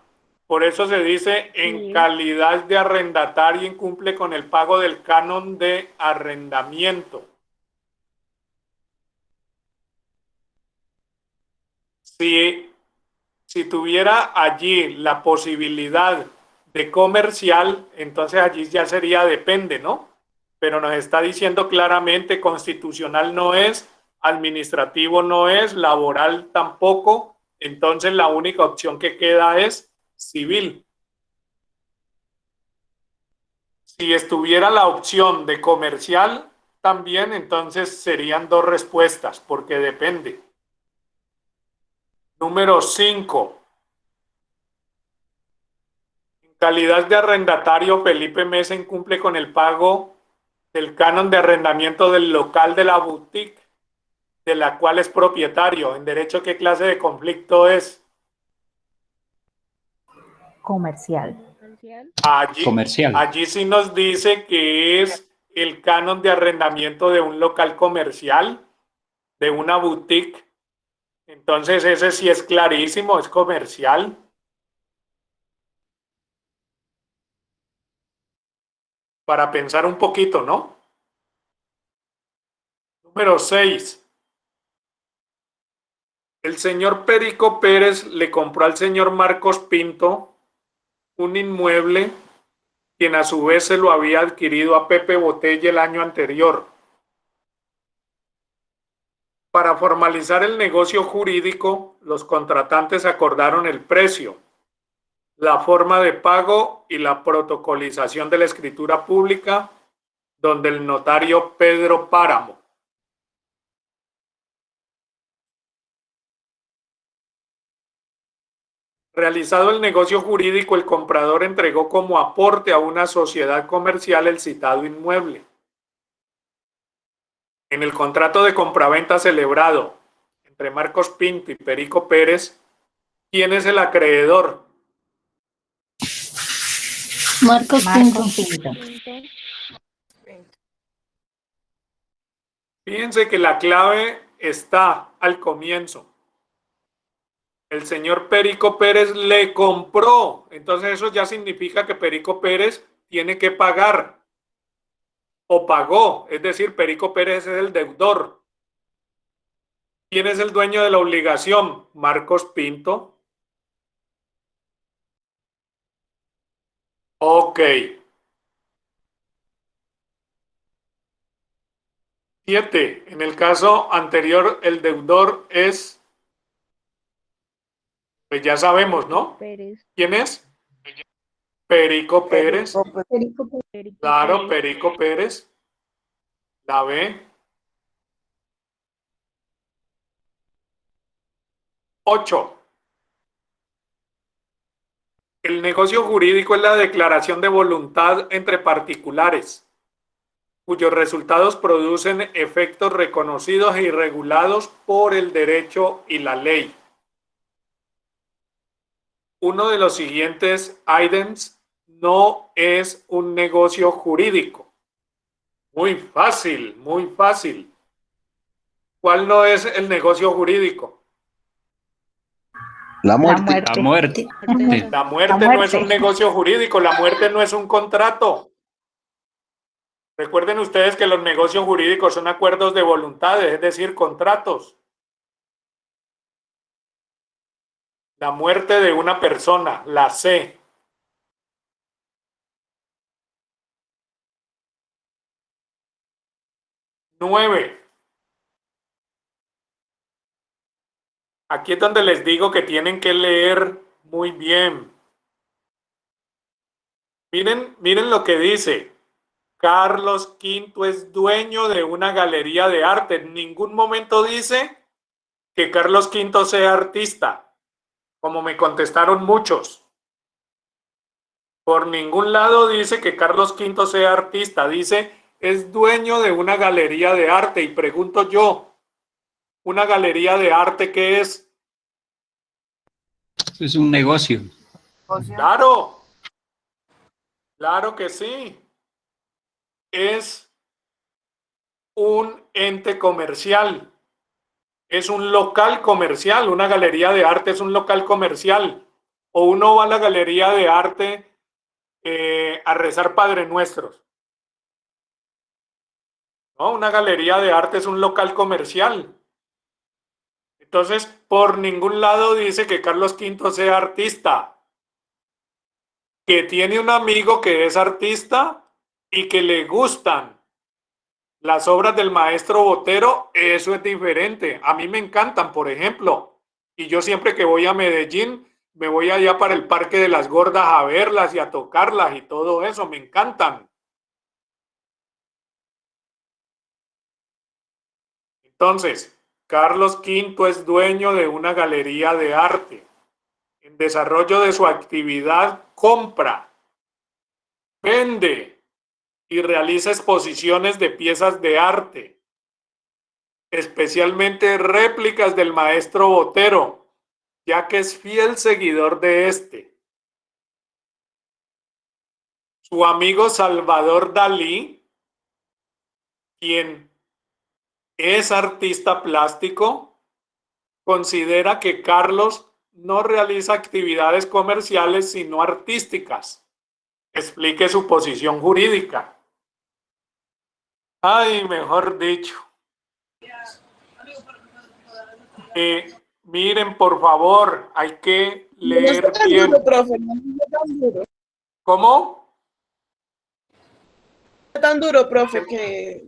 Por eso se dice en calidad de arrendatario incumple con el pago del canon de arrendamiento. Si tuviera allí la posibilidad de comercial, entonces allí ya sería depende, ¿no? Pero nos está diciendo claramente constitucional no es, administrativo no es, laboral tampoco, entonces la única opción que queda es civil. Si estuviera la opción de comercial también, entonces serían dos respuestas, porque depende. Número 5. En calidad de arrendatario, Felipe Mesa incumple con el pago del canon de arrendamiento del local de la boutique, de la cual es propietario. En derecho, ¿qué clase de conflicto es? Comercial. Allí sí nos dice que es el canon de arrendamiento de un local comercial, de una boutique. Entonces ese sí es clarísimo, es comercial. Para pensar un poquito, ¿no? Número 6. El señor Perico Pérez le compró al señor Marcos Pinto un inmueble, quien a su vez se lo había adquirido a Pepe Botella el año anterior. Para formalizar el negocio jurídico, los contratantes acordaron el precio, la forma de pago y la protocolización de la escritura pública, donde el notario Pedro Páramo. Realizado el negocio jurídico, el comprador entregó como aporte a una sociedad comercial el citado inmueble. En el contrato de compraventa celebrado entre Marcos Pinto y Perico Pérez, ¿quién es el acreedor? Marcos Pinto. Fíjense que la clave está al comienzo. El señor Perico Pérez le compró. Entonces eso ya significa que Perico Pérez tiene que pagar. O pagó. Es decir, Perico Pérez es el deudor. ¿Quién es el dueño de la obligación? Marcos Pinto. Ok. 7. En el caso anterior, el deudor es... Pues ya sabemos, ¿no? ¿Quién es? Perico Pérez. Claro, Perico Pérez. La B. 8. El negocio jurídico es la declaración de voluntad entre particulares, cuyos resultados producen efectos reconocidos y regulados por el derecho y la ley. Uno de los siguientes ítems no es un negocio jurídico. Muy fácil, muy fácil. ¿Cuál no es el negocio jurídico? La muerte. La muerte. La muerte no es un negocio jurídico, la muerte no es un contrato. Recuerden ustedes que los negocios jurídicos son acuerdos de voluntades, es decir, contratos. La muerte de una persona, la C. Nueve. Aquí es donde les digo que tienen que leer muy bien. Miren lo que dice. Carlos V es dueño de una galería de arte. En ningún momento dice que Carlos V sea artista. como me contestaron muchos. Por ningún lado dice que Carlos V sea artista, dice es dueño de una galería de arte. Y pregunto yo, ¿una galería de arte qué es? Es un negocio. Claro, claro que sí. Es un ente comercial, es un local comercial, una galería de arte es un local comercial. O uno va a la galería de arte a rezar Padre Nuestros. ¿No? Una galería de arte es un local comercial. Entonces, por ningún lado dice que Carlos V sea artista. Que tiene un amigo que es artista y que le gustan las obras del maestro Botero, eso es diferente. A mí me encantan, por ejemplo. Y yo siempre que voy a Medellín, me voy allá para el Parque de las Gordas a verlas y a tocarlas y todo eso. Me encantan. Entonces, Carlos V es dueño de una galería de arte. En desarrollo de su actividad, compra, vende y realiza exposiciones de piezas de arte, especialmente réplicas del maestro Botero, ya que es fiel seguidor de este. Su amigo Salvador Dalí, quien es artista plástico, considera que Carlos no realiza actividades comerciales sino artísticas. Explique su posición jurídica. Ay, mejor dicho. Miren, por favor, hay que No leer está tan bien. duro, profe, no está tan duro. ¿Cómo? No está tan duro, profe, que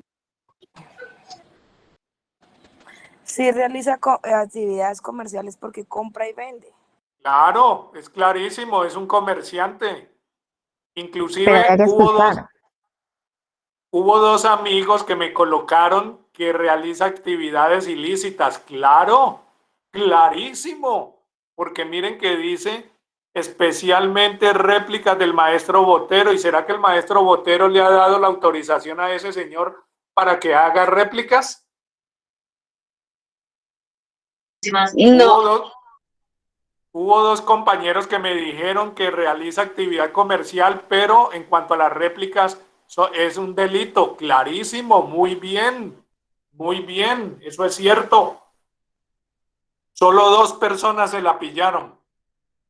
Sí realiza actividades comerciales porque compra y vende. Claro, es clarísimo, es un comerciante. Pero Inclusive hay que escuchar. hubo dos amigos que me colocaron que realiza actividades ilícitas. Claro, clarísimo. Porque miren que dice especialmente réplicas del maestro Botero. ¿Y será que el maestro Botero le ha dado la autorización a ese señor para que haga réplicas? No, Hubo dos compañeros que me dijeron que realiza actividad comercial, pero en cuanto a las réplicas, es un delito. Clarísimo, muy bien, eso es cierto. Solo dos personas se la pillaron,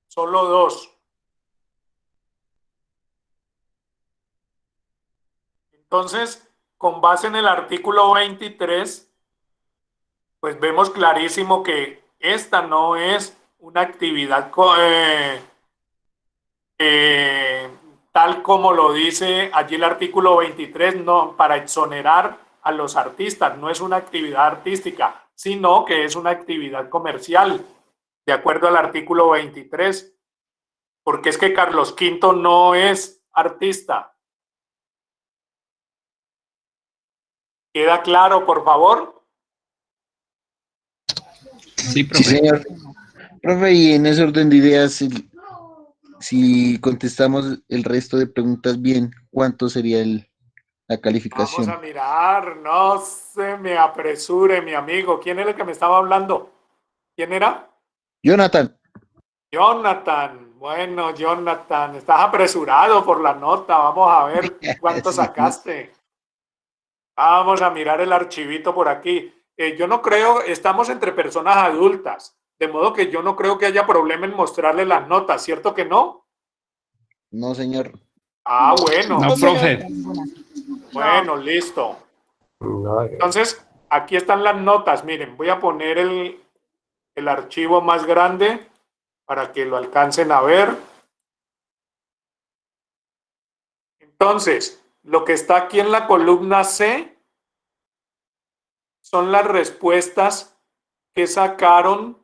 solo dos. Entonces, con base en el artículo 23, pues vemos clarísimo que esta no es una actividad tal como lo dice allí el artículo 23, no, para exonerar a los artistas, no es una actividad artística, sino que es una actividad comercial, de acuerdo al artículo 23, porque es que Carlos V no es artista. ¿Queda claro, por favor? Sí, Sí, profe. señor. Profe, y en ese orden de ideas, si contestamos el resto de preguntas bien, ¿cuánto sería la Vamos calificación? a mirar, no se me apresure, mi amigo. ¿Quién era el que me estaba hablando? ¿Quién era? Jonathan, Jonathan. Bueno, Jonathan, estás apresurado por la nota. Vamos a ver cuánto sí, sacaste. Vamos a mirar el archivito por aquí. Yo no creo, estamos entre personas adultas, de modo que yo no creo que haya problema en mostrarle las notas, ¿cierto que no? no, señor. Ah, bueno. No, profe. Bueno, listo. Entonces, aquí están las notas. Miren, voy a poner el archivo más grande para que lo alcancen a ver. Entonces, lo que está aquí en la columna C son las respuestas que sacaron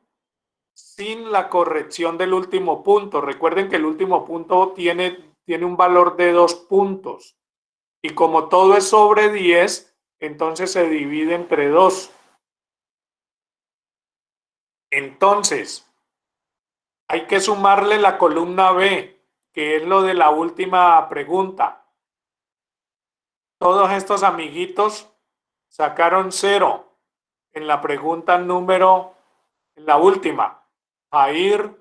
sin la corrección del último punto. Recuerden que el último punto tiene un valor de 2 puntos. Y como todo es sobre 10, entonces se divide entre 2. Entonces, Hay que sumarle la columna B, que es lo de la última pregunta. Todos estos amiguitos sacaron 0 en la pregunta número, en la última. Jair,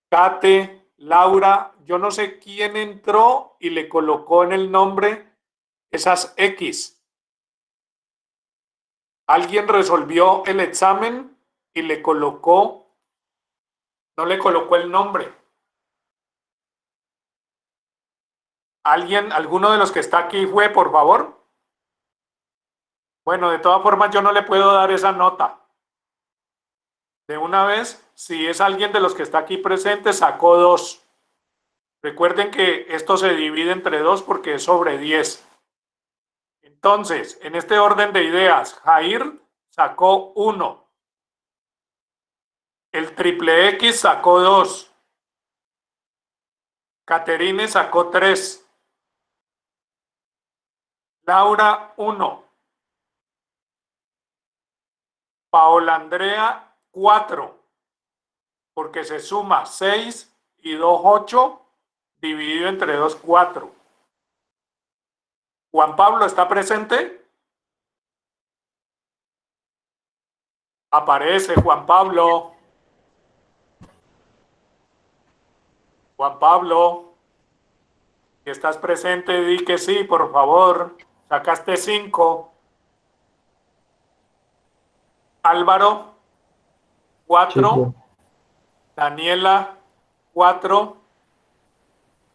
Kate, Laura, yo no sé quién entró y le colocó en el nombre esas X. Alguien resolvió el examen y le colocó, no le colocó el nombre. ¿Alguien, alguno de los que está aquí fue, por favor? Bueno, de todas formas yo no le puedo dar esa nota. De una vez, si es alguien de los que está aquí presente, sacó 2. Recuerden que esto se divide entre 2 porque es sobre 10. Entonces, en este orden de ideas, Jair sacó 1. El triple X sacó 2. Caterine sacó 3. Laura 1. Paola Andrea 4. Porque se suma 6 y 2, 8. Dividido entre 2, 4. Juan Pablo, ¿está presente? Aparece Juan Pablo. Juan Pablo, si estás presente, di que sí, por favor. Sacaste 5. Álvaro, 4. Sí, Daniela, 4.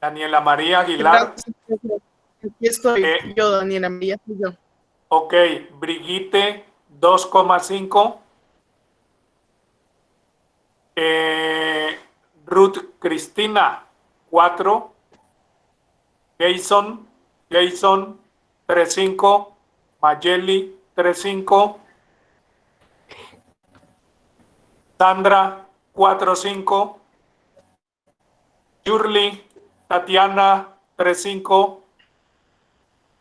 Daniela María Aguilar. Aquí estoy, yo, Daniela María, soy yo. Ok, Brigitte, 2,5. Ruth Cristina, 4. Jason, 3,5. Mayeli, 3,5. Sandra, 4,5. Shirley, Tatiana, 3,5.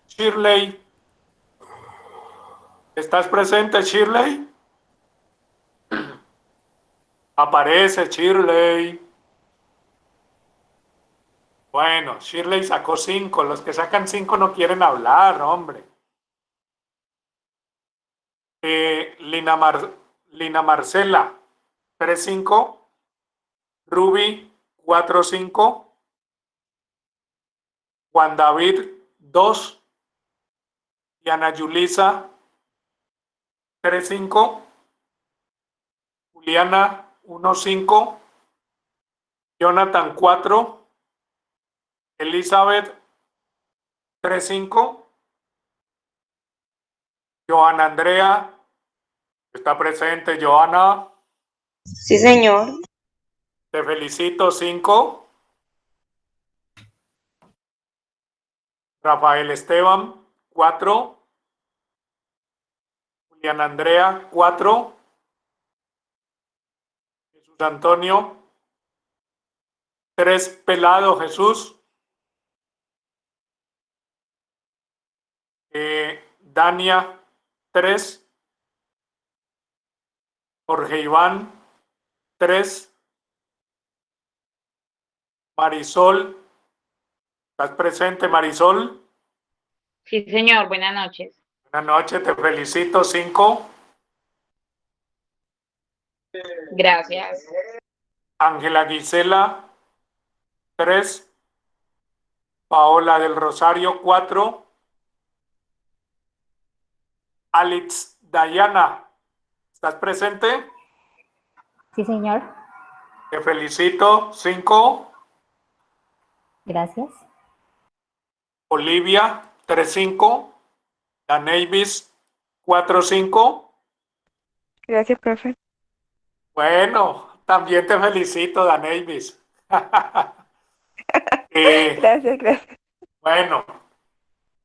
Shirley, ¿estás presente, Shirley? Aparece Shirley. Bueno, Shirley sacó 5. Los que sacan 5 no quieren hablar, hombre. Lina Marcela, 3,5. Ruby, 4,5. Juan David, 2. Y Ana Yulisa, 3,5. Juliana, 1,5. Jonathan, 4. Elizabeth, 3,5. Joana Andrea, está presente, Joana. Sí, señor. Te felicito, 5. Rafael Esteban, 4. Julián Andrea, 4. Jesús Antonio, 3. Pelado Jesús. Dania, 3. Jorge Iván, 3. Marisol, ¿estás presente, Marisol? Sí, señor, buenas noches. Buenas noches, te felicito, 5. Gracias. Ángela Gisela, 3. Paola del Rosario, 4. Alex Dayana, ¿estás presente? Sí, señor. Te felicito, 5. Gracias. Olivia, 3,5. Danevis, 4,5. Gracias, profe. Bueno, también te felicito, Danevis. Gracias. Bueno,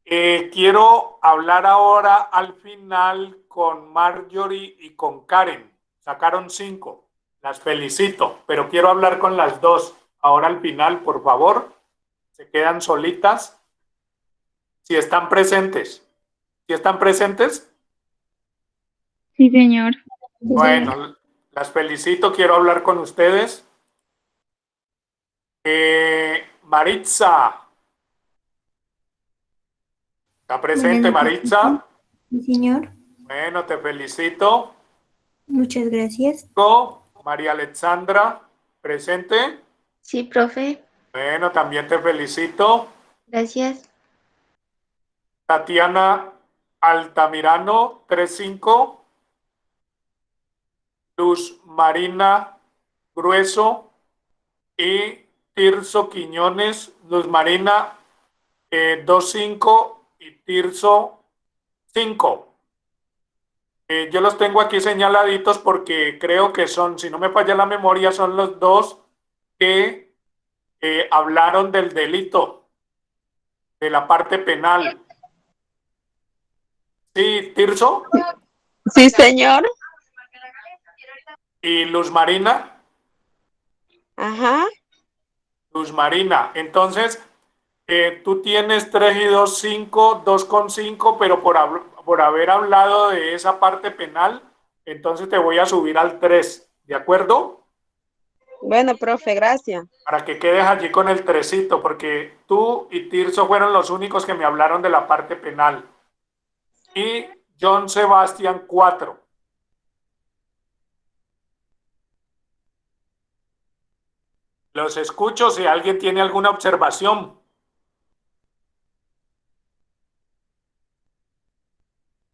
quiero hablar ahora al final con Marjorie y con Karen. Sacaron 5. Las felicito, pero quiero hablar con las dos. Ahora al final, por favor. Se quedan solitas. Si están presentes. ¿Si están presentes? Sí, señor. Bueno, las felicito. Quiero hablar con ustedes. Maritza. ¿Está presente, Maritza? Sí, señor. Bueno, te felicito. Muchas gracias. María Alexandra, ¿presente? Sí, profe. Bueno, también te felicito. Gracias. Tatiana Altamirano, 35. Luz Marina Grueso y Tirso Quiñones. Luz Marina 2.5 y Tirso 5. Yo los tengo aquí señaladitos porque creo que son, si no me falla la memoria, son los dos que hablaron del delito, de la parte penal. Sí, Tirso. Sí, señor. Y Luz Marina. Ajá. Luz Marina. Entonces, tú tienes 3 y 2, 5, 2,5, pero por haber hablado de esa parte penal, entonces te voy a subir al 3, ¿de acuerdo? Bueno, profe, gracias. Para que quedes allí con el 3, porque tú y Tirso fueron los únicos que me hablaron de la parte penal. Y John Sebastián 4. Los escucho si alguien tiene alguna observación.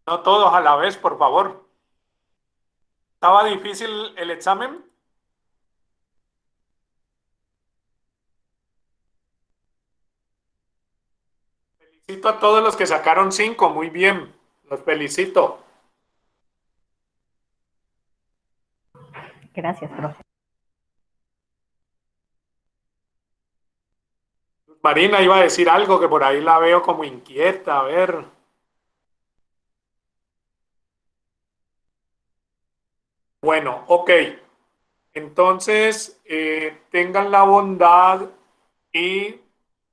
No todos a la vez, por favor. ¿Estaba difícil el examen? Felicito a todos los que sacaron 5, muy bien. Los felicito. Gracias, profe. Marina iba a decir algo que por ahí la veo como inquieta, a ver. Bueno, ok. Entonces, tengan la bondad y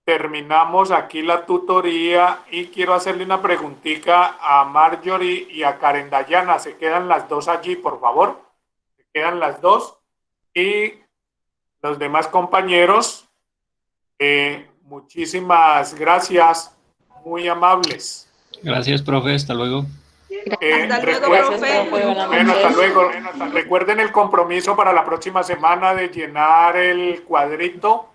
terminamos aquí la tutoría y quiero hacerle una preguntita a Marjorie y a Karen Dayana. Se quedan las dos allí, por favor. Se quedan las dos. Y los demás compañeros, muchísimas gracias, muy amables. Gracias, profe. Hasta luego. Hasta luego, profe. Bueno, hasta luego. Recuerden el compromiso para la próxima semana de llenar el cuadrito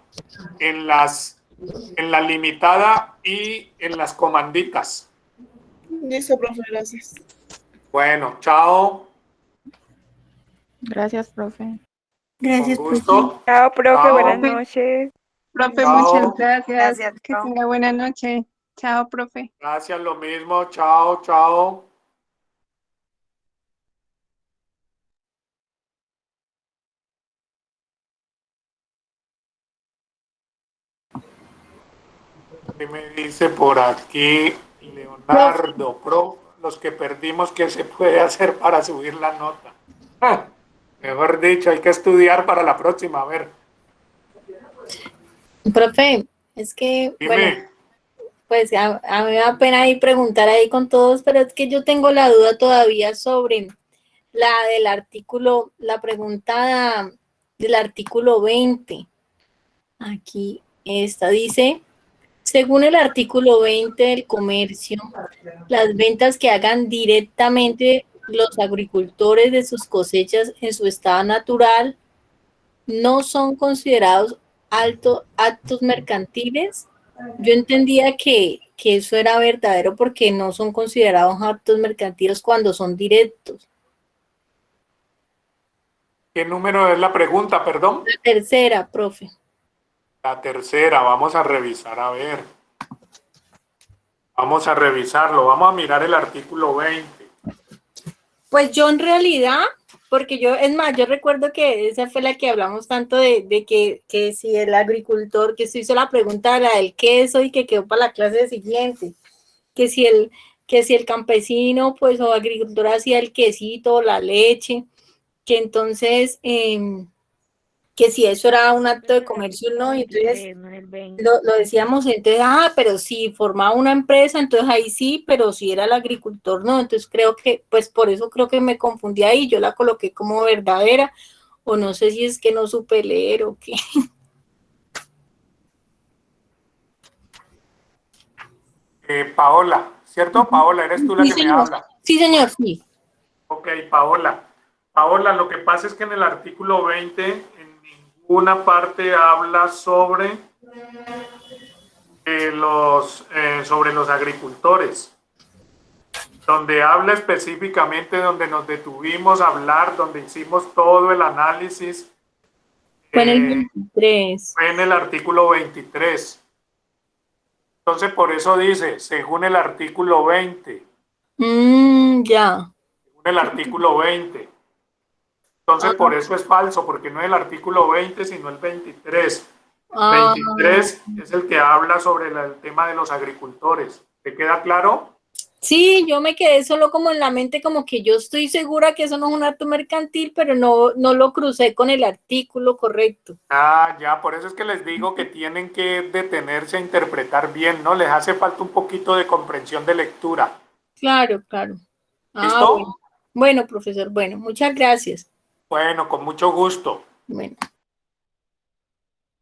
en la limitada y en las comanditas. Listo, profe, gracias. Bueno, chao. Gracias, profe. Gracias, con gusto. Chao, profe, Chao. buenas noches. Profe, Chao. muchas gracias. Gracias, Que chao. tenga buena noche. Chao, profe. Gracias, lo mismo. Chao, chao. ¿Qué me dice por aquí Leonardo? Los que perdimos, ¿qué se puede hacer para subir la nota? Mejor dicho, hay que estudiar para la próxima. A ver. Profe, es que, Dime. bueno, pues a mí me da pena ahí preguntar ahí con todos, pero es que yo tengo la duda todavía sobre la del artículo, la pregunta del artículo 20. Aquí esta dice, según el artículo 20 del comercio, las ventas que hagan directamente los agricultores de sus cosechas en su estado natural no son considerados actos mercantiles. Yo entendía que eso era verdadero porque no son considerados actos mercantiles cuando son directos. ¿Qué número es la pregunta, perdón? La tercera, profe. La tercera, vamos a revisar, a ver. Vamos a revisarlo, vamos a mirar el artículo 20. Pues yo en realidad, porque yo, es más, yo recuerdo que esa fue la que hablamos tanto de que si el agricultor, que se hizo la pregunta la del queso y que quedó para la clase siguiente, que si el campesino, pues, o agricultor hacía el quesito, la leche, que entonces, que si eso era un acto de comercio o no, y entonces lo decíamos, entonces, pero si formaba una empresa, entonces ahí sí, pero si era el agricultor, no, entonces creo que, pues por eso creo que me confundí ahí, yo la coloqué como verdadera, o no sé si es que no supe leer o qué. Paola, ¿cierto? Paola, eres tú la Sí, que me señor. habla. Sí, señor, sí. Ok, Paola. Paola, lo que pasa es que en el artículo 20 en ninguna parte habla sobre sobre los agricultores. Donde habla específicamente, donde nos detuvimos a hablar, donde hicimos todo el análisis, Fue en el 23. fue en el artículo 23. Entonces, por eso dice, según el artículo 20, Ya. según el artículo 20. Entonces, por eso es falso, porque no es el artículo 20, sino el 23. El Ah, 23 es el que habla sobre el tema de los agricultores. ¿Te queda claro? sí, yo me quedé solo como en la mente, como que yo estoy segura que eso no es un acto mercantil, pero no lo crucé con el artículo correcto. Ah, ya, por eso es que les digo que tienen que detenerse a interpretar bien, ¿no? Les hace falta un poquito de comprensión de lectura. Claro, claro. Ah, ¿Listo? bueno. Bueno, profesor, bueno, muchas gracias. Bueno, con mucho gusto. Bueno.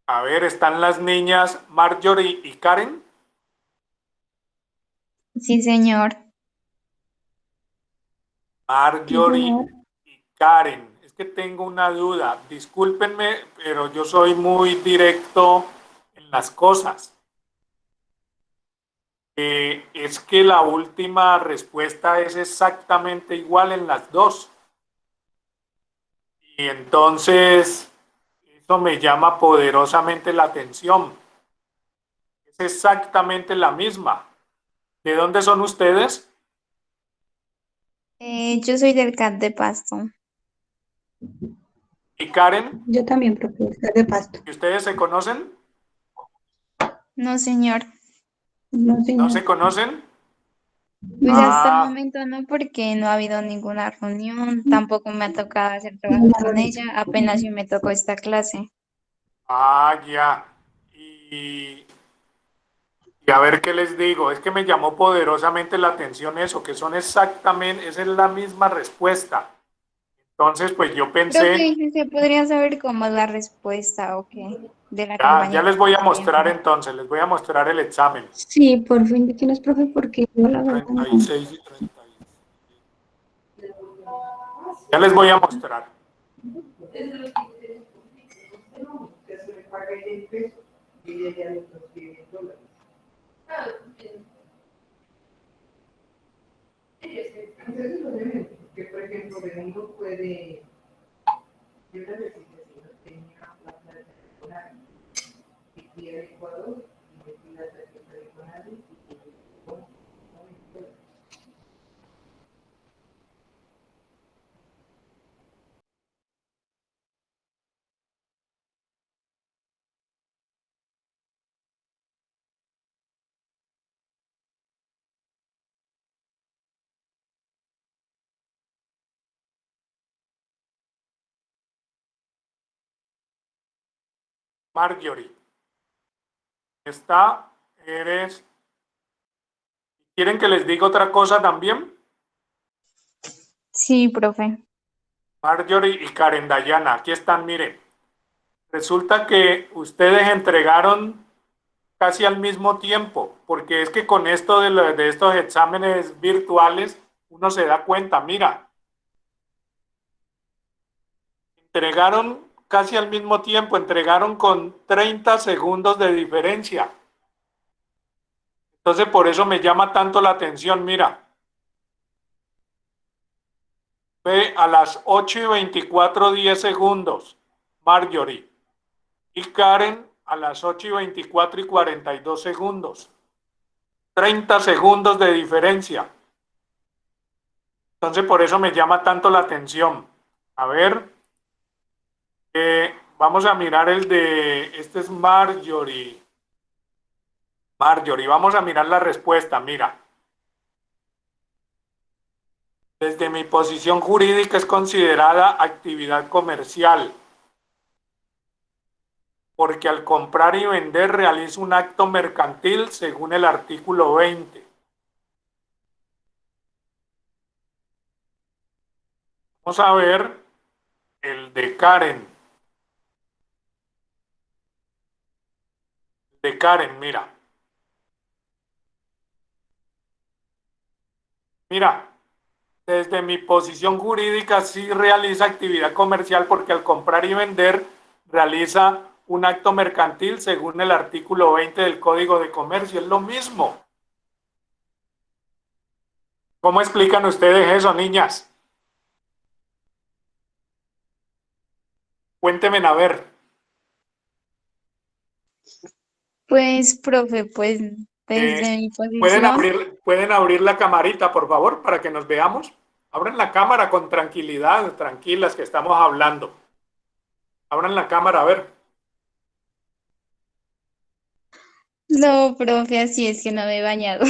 A ver, ¿están las niñas Marjorie y Karen? Sí, señor. Marjorie y Karen. Es que tengo una duda. Discúlpenme, pero yo soy muy directo en las cosas. Es que la última respuesta es exactamente igual en las dos. Y entonces, eso me llama poderosamente la atención. Es exactamente la misma. ¿De dónde son ustedes? Yo soy del CAT de Pasto. ¿Y Karen? Yo también, profesor de Pasto. ¿Y ustedes se conocen? No, señor. No, ¿No señor. se conocen? Pues hasta el Ah, momento no, porque no ha habido ninguna reunión, tampoco me ha tocado hacer trabajo con ella, apenas si me tocó esta clase. ya. Y, y a ver qué les digo. Es que me llamó poderosamente la atención eso, que son exactamente, esa es la misma respuesta. Entonces, pues yo pensé, Profe, ¿se podría saber cómo es la respuesta o qué de la ya compañera les que voy a está mostrar viendo? entonces, les voy a mostrar el examen. Sí, por fin, indíquenos, profe, porque yo la verdad no. 36 y 30. Ya les voy a mostrar. Marjorie, esta eres. ¿Quieren que les diga otra cosa también? Sí, profe. Marjorie y Karen Dayana, aquí están, miren. Resulta que ustedes entregaron casi al mismo tiempo, porque es que con esto de estos exámenes virtuales, uno se da cuenta, mira, entregaron casi al mismo tiempo, entregaron con 30 segundos de diferencia. Entonces, por eso me llama tanto la atención, mira, ve a las 8:24:10, Marjorie, y Karen a las 8:24:42. 30 segundos de diferencia. Entonces, por eso me llama tanto la atención. A ver, vamos a mirar el de, este es Marjorie. Marjorie, vamos a mirar la respuesta, mira. Desde mi posición jurídica es considerada actividad comercial, porque al comprar y vender realizo un acto mercantil según el artículo 20. Vamos a ver el de Karen. De Karen, mira. Mira, desde mi posición jurídica sí realiza actividad comercial porque al comprar y vender realiza un acto mercantil según el artículo 20 del Código de Comercio. Es lo mismo. ¿Cómo explican ustedes eso, niñas? Cuéntenme a ver. Pues, profe, pues desde mi posición, ¿Pueden abrir la camarita, por favor, para que nos veamos? Abran la cámara con tranquilidad, tranquilas que estamos hablando. Abran la cámara, a ver. no, profe, así es que no me he bañado.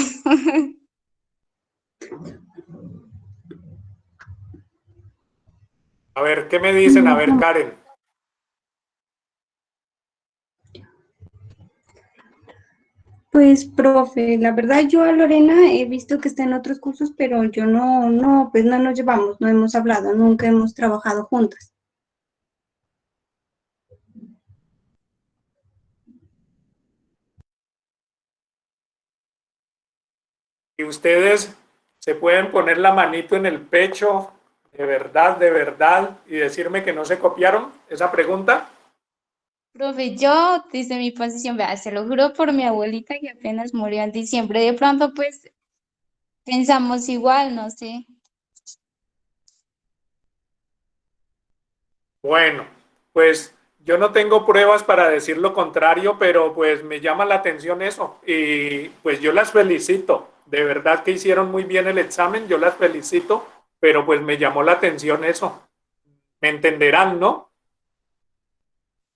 A ver, ¿qué me dicen? A ver, Karen. Pues, profe, la verdad yo a Lorena he visto que está en otros cursos, pero yo no, pues no nos llevamos, no hemos hablado, nunca hemos trabajado juntas. Y ustedes se pueden poner la manito en el pecho, de verdad, y decirme que no se copiaron esa pregunta. Profe, yo desde mi posición, vea, se lo juro por mi abuelita que apenas murió en diciembre, de pronto pues pensamos igual, no sé. Bueno, pues yo no tengo pruebas para decir lo contrario, pero pues me llama la atención eso y pues yo las felicito. De verdad que hicieron muy bien el examen, yo las felicito, pero pues me llamó la atención eso. Me entenderán, ¿no?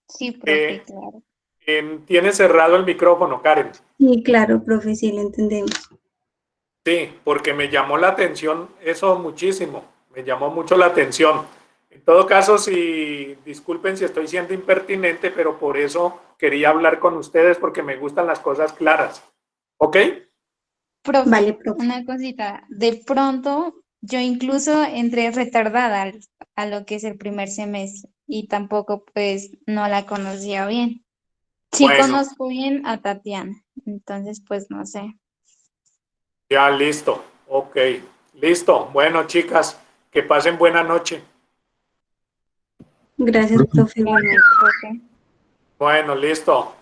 Sí, profe, claro. Tiene cerrado el micrófono, Karen. Sí, claro, profe, sí lo entendemos. Sí, porque me llamó la atención eso muchísimo, me llamó mucho la atención. En todo caso, disculpen si estoy siendo impertinente, pero por eso quería hablar con ustedes porque me gustan las cosas claras. ¿Ok? Profe, Vale, profe. una cosita, de pronto yo incluso entré retardada a lo que es el primer semestre y tampoco pues no la conocía bien. Sí Bueno, conozco bien a Tatiana, entonces pues no sé. ya listo. Ok, listo. Bueno, chicas, que pasen buena noche. Gracias, profe. Gracias, profe. Bueno, listo.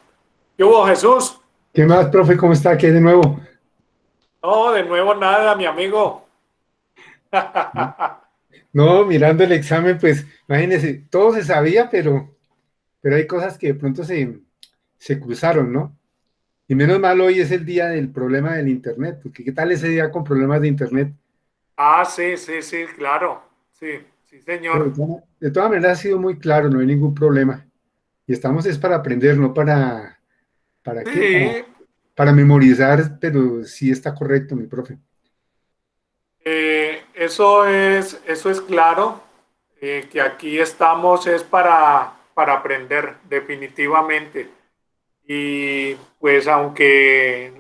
¿Qué hubo, Jesús? ¿Qué más, profe? ¿Cómo está? ¿Qué de nuevo? No, de nuevo nada, mi amigo. No, mirando el examen, pues, imagínense, todo se sabía, pero hay cosas que de pronto se cruzaron, ¿no? Y menos mal hoy es el día del problema del Internet, porque ¿qué tal ese día con problemas de Internet? Ah, sí, sí, sí, claro. Sí, sí, Pero señor. de todas maneras ha sido muy claro, no hay ningún problema. Y estamos es para aprender, no ¿para qué? Sí, Para memorizar, pero sí está correcto, mi profe. eso es claro, que aquí estamos es para aprender definitivamente. Y pues aunque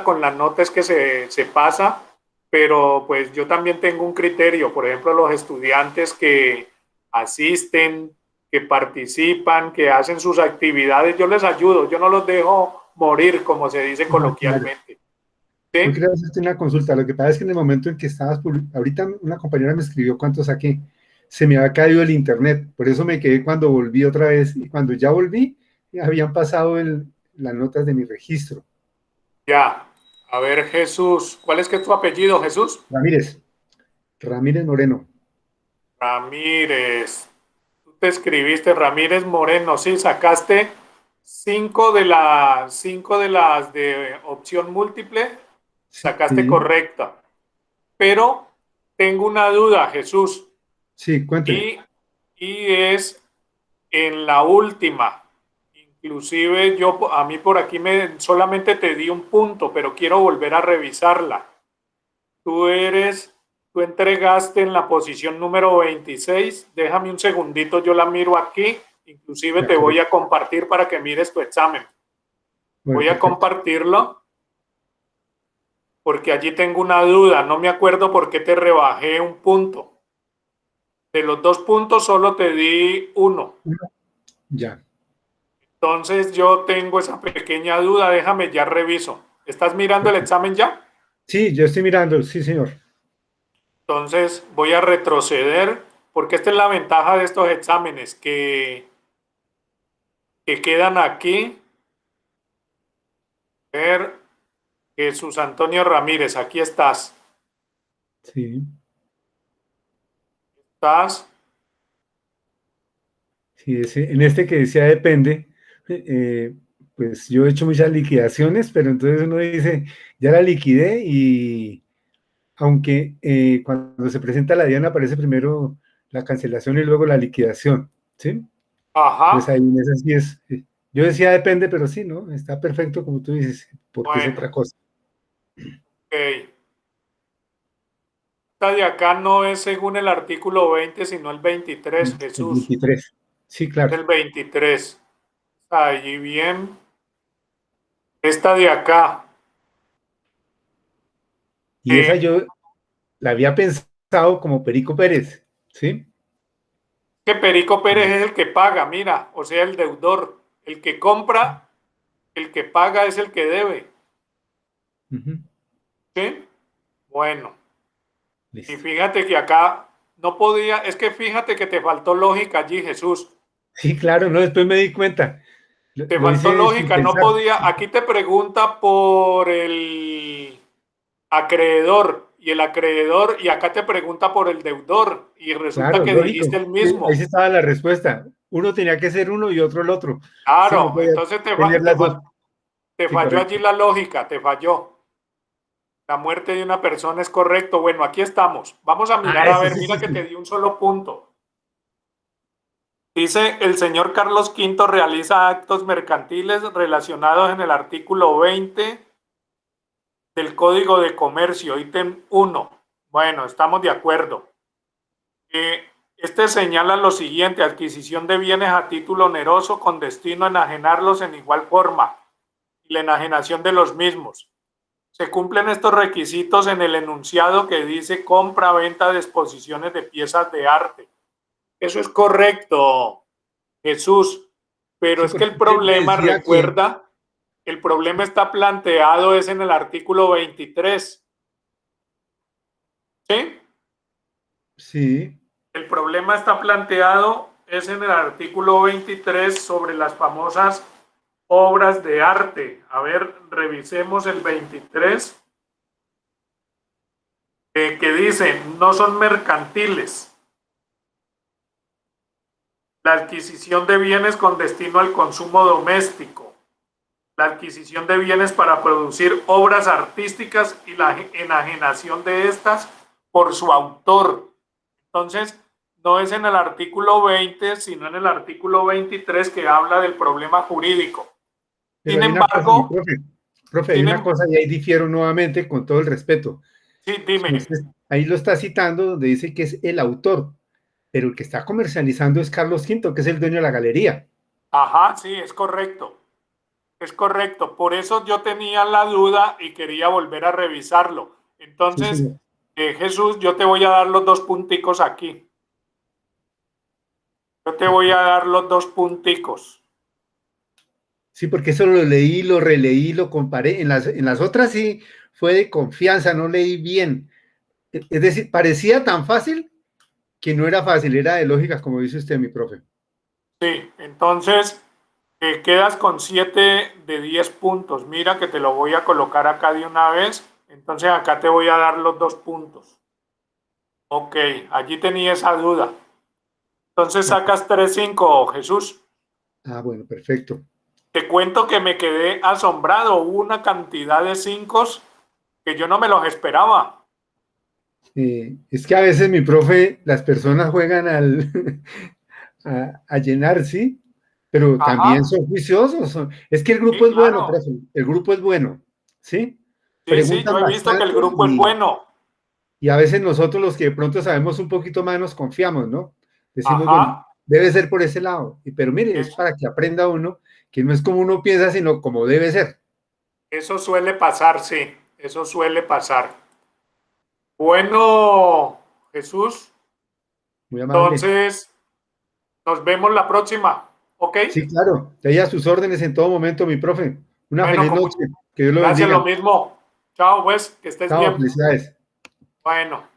con la nota es que se pasa, pero pues yo también tengo un criterio, por ejemplo, los estudiantes que asisten, que participan, que hacen sus actividades, yo les ayudo, yo no los dejo morir, como se dice coloquialmente. ¿Sí? Yo quería hacerte una consulta. Lo que pasa es que en el momento en que estabas, ahorita una compañera me escribió cuánto saqué, se me había caído el internet, por eso me quedé cuando volví otra vez, y cuando ya volví, ya habían pasado las notas de mi registro. Ya, a ver, Jesús, ¿cuál es que es tu apellido, Jesús? Ramírez Moreno. Ramírez, tú te escribiste Ramírez Moreno, sí, sacaste 5 de las de opción múltiple, sacaste Sí, correcta, pero tengo una duda, Jesús, sí, cuénteme. y es en la última. Inclusive a mí por aquí solamente te di un punto, pero quiero volver a revisarla. Tú entregaste en la posición número 26. Déjame un segundito, yo la miro aquí. Inclusive te voy a compartir para que mires tu examen. Bueno, Voy a perfecto. compartirlo porque allí tengo una duda. No me acuerdo por qué te rebajé un punto. De los 2 puntos solo te di 1. Ya. Entonces yo tengo esa pequeña duda, déjame ya reviso. ¿Estás mirando el examen ya? Sí, yo estoy mirando, sí, señor. Entonces voy a retroceder, porque esta es la ventaja de estos exámenes, que quedan aquí. A ver, Jesús Antonio Ramírez, aquí estás. Sí. ¿Estás? Sí, en este que decía depende, pues yo he hecho muchas liquidaciones, pero entonces uno dice, ya la liquidé y aunque cuando se presenta la diana aparece primero la cancelación y luego la liquidación, ¿sí? Ajá. Pues ahí en esa sí es, yo decía depende, pero sí, ¿no? Está perfecto como tú dices, porque es Bueno. otra cosa. Ok. Esta de acá no es según el artículo 20, sino el 23, El Jesús. 23, sí, claro. El 23. Allí bien. Esta de acá. Y esa yo la había pensado como Perico Pérez, ¿sí? Que Perico Pérez es el que paga, mira, o sea, el deudor. El que compra, el que paga es el que debe. ¿Sí? Bueno. Listo. Y fíjate que acá no podía, es que fíjate que te faltó lógica allí, Jesús. Sí, claro, no, después me di cuenta. Te Lo faltó hice sin lógica, no pensar. podía. Aquí te pregunta por el acreedor y el acreedor, y acá te pregunta por el deudor, y resulta Claro, que dijiste lógico. el mismo. Ahí sí estaba la respuesta. Uno tenía que ser uno y otro el otro. Sí, no Claro, podía entonces tener las dos. te Sí, falló correcto. allí la lógica, te falló. La muerte de una persona es correcto. Bueno, aquí estamos. Vamos a mirar, a Eso, ver, sí, mira sí, que te sí. di un solo punto. Dice, el señor Carlos V realiza actos mercantiles relacionados en el artículo 20 del Código de Comercio, ítem 1. Bueno, estamos de acuerdo. Este señala lo siguiente: adquisición de bienes a título oneroso con destino a enajenarlos en igual forma y la enajenación de los mismos. Se cumplen estos requisitos en el enunciado que dice compra, venta de exposiciones de piezas de arte. Eso es correcto, Jesús, pero Sí, es que porque el usted me problema, decía que recuerda, el problema está planteado es en el artículo 23. ¿Sí? sí, El problema está planteado es en el artículo 23 sobre las famosas obras de arte. A ver, revisemos el 23, que dice, no son mercantiles. La adquisición de bienes con destino al consumo doméstico, la adquisición de bienes para producir obras artísticas y la enajenación de estas por su autor. Entonces, no es en el artículo 20, sino en el artículo 23 que habla del problema jurídico. pero Sin hay una cosa, mi embargo, profe, hay una cosa y ahí difiero nuevamente con todo el respeto. Sí, dime. Entonces, ahí lo está citando donde dice que es el autor, pero el que está comercializando es Carlos V, que es el dueño de la galería. Ajá, sí, es correcto. Es correcto. Por eso yo tenía la duda y quería volver a revisarlo. Entonces, Sí, Jesús, yo te voy a dar los 2 punticos aquí. Yo te voy a dar los 2 punticos. sí, porque eso lo leí, lo releí, lo comparé. En las otras sí fue de confianza, no leí bien. Es decir, parecía tan fácil que no era fácil, era de lógica, como dice usted, mi profe. Sí, entonces quedas con 7 de 10 puntos. Mira que te lo voy a colocar acá de una vez. Entonces acá te voy a dar los 2 puntos. Ok, allí tenía esa duda. Entonces sacas 3-5, Jesús. Ah, bueno, perfecto. Te cuento que me quedé asombrado. Hubo una cantidad de 5 que yo no me los esperaba. Es que a veces, mi profe, las personas juegan a llenar, ¿sí? Pero también Ajá. son juiciosos. Es que el grupo Sí, es bueno, claro. profe. El grupo es bueno, ¿sí? Sí, sí, Preguntan yo he visto que el bastante grupo es bueno. y a veces nosotros los que de pronto sabemos un poquito más nos confiamos, ¿no? Decimos, bueno, Ajá. debe ser por ese lado. Pero mire, es Eso, para que aprenda uno que no es como uno piensa, sino como debe ser. eso suele pasar, sí. Eso suele pasar. Bueno, Jesús, Muy amable. entonces nos vemos la próxima, ¿ok? Sí, claro. Te a sus órdenes en todo momento, mi profe. Una Bueno, feliz noche. Que Dios lo gracias, bendiga. lo mismo. Chao, pues, que estés Chao, bien. felicidades. Bueno.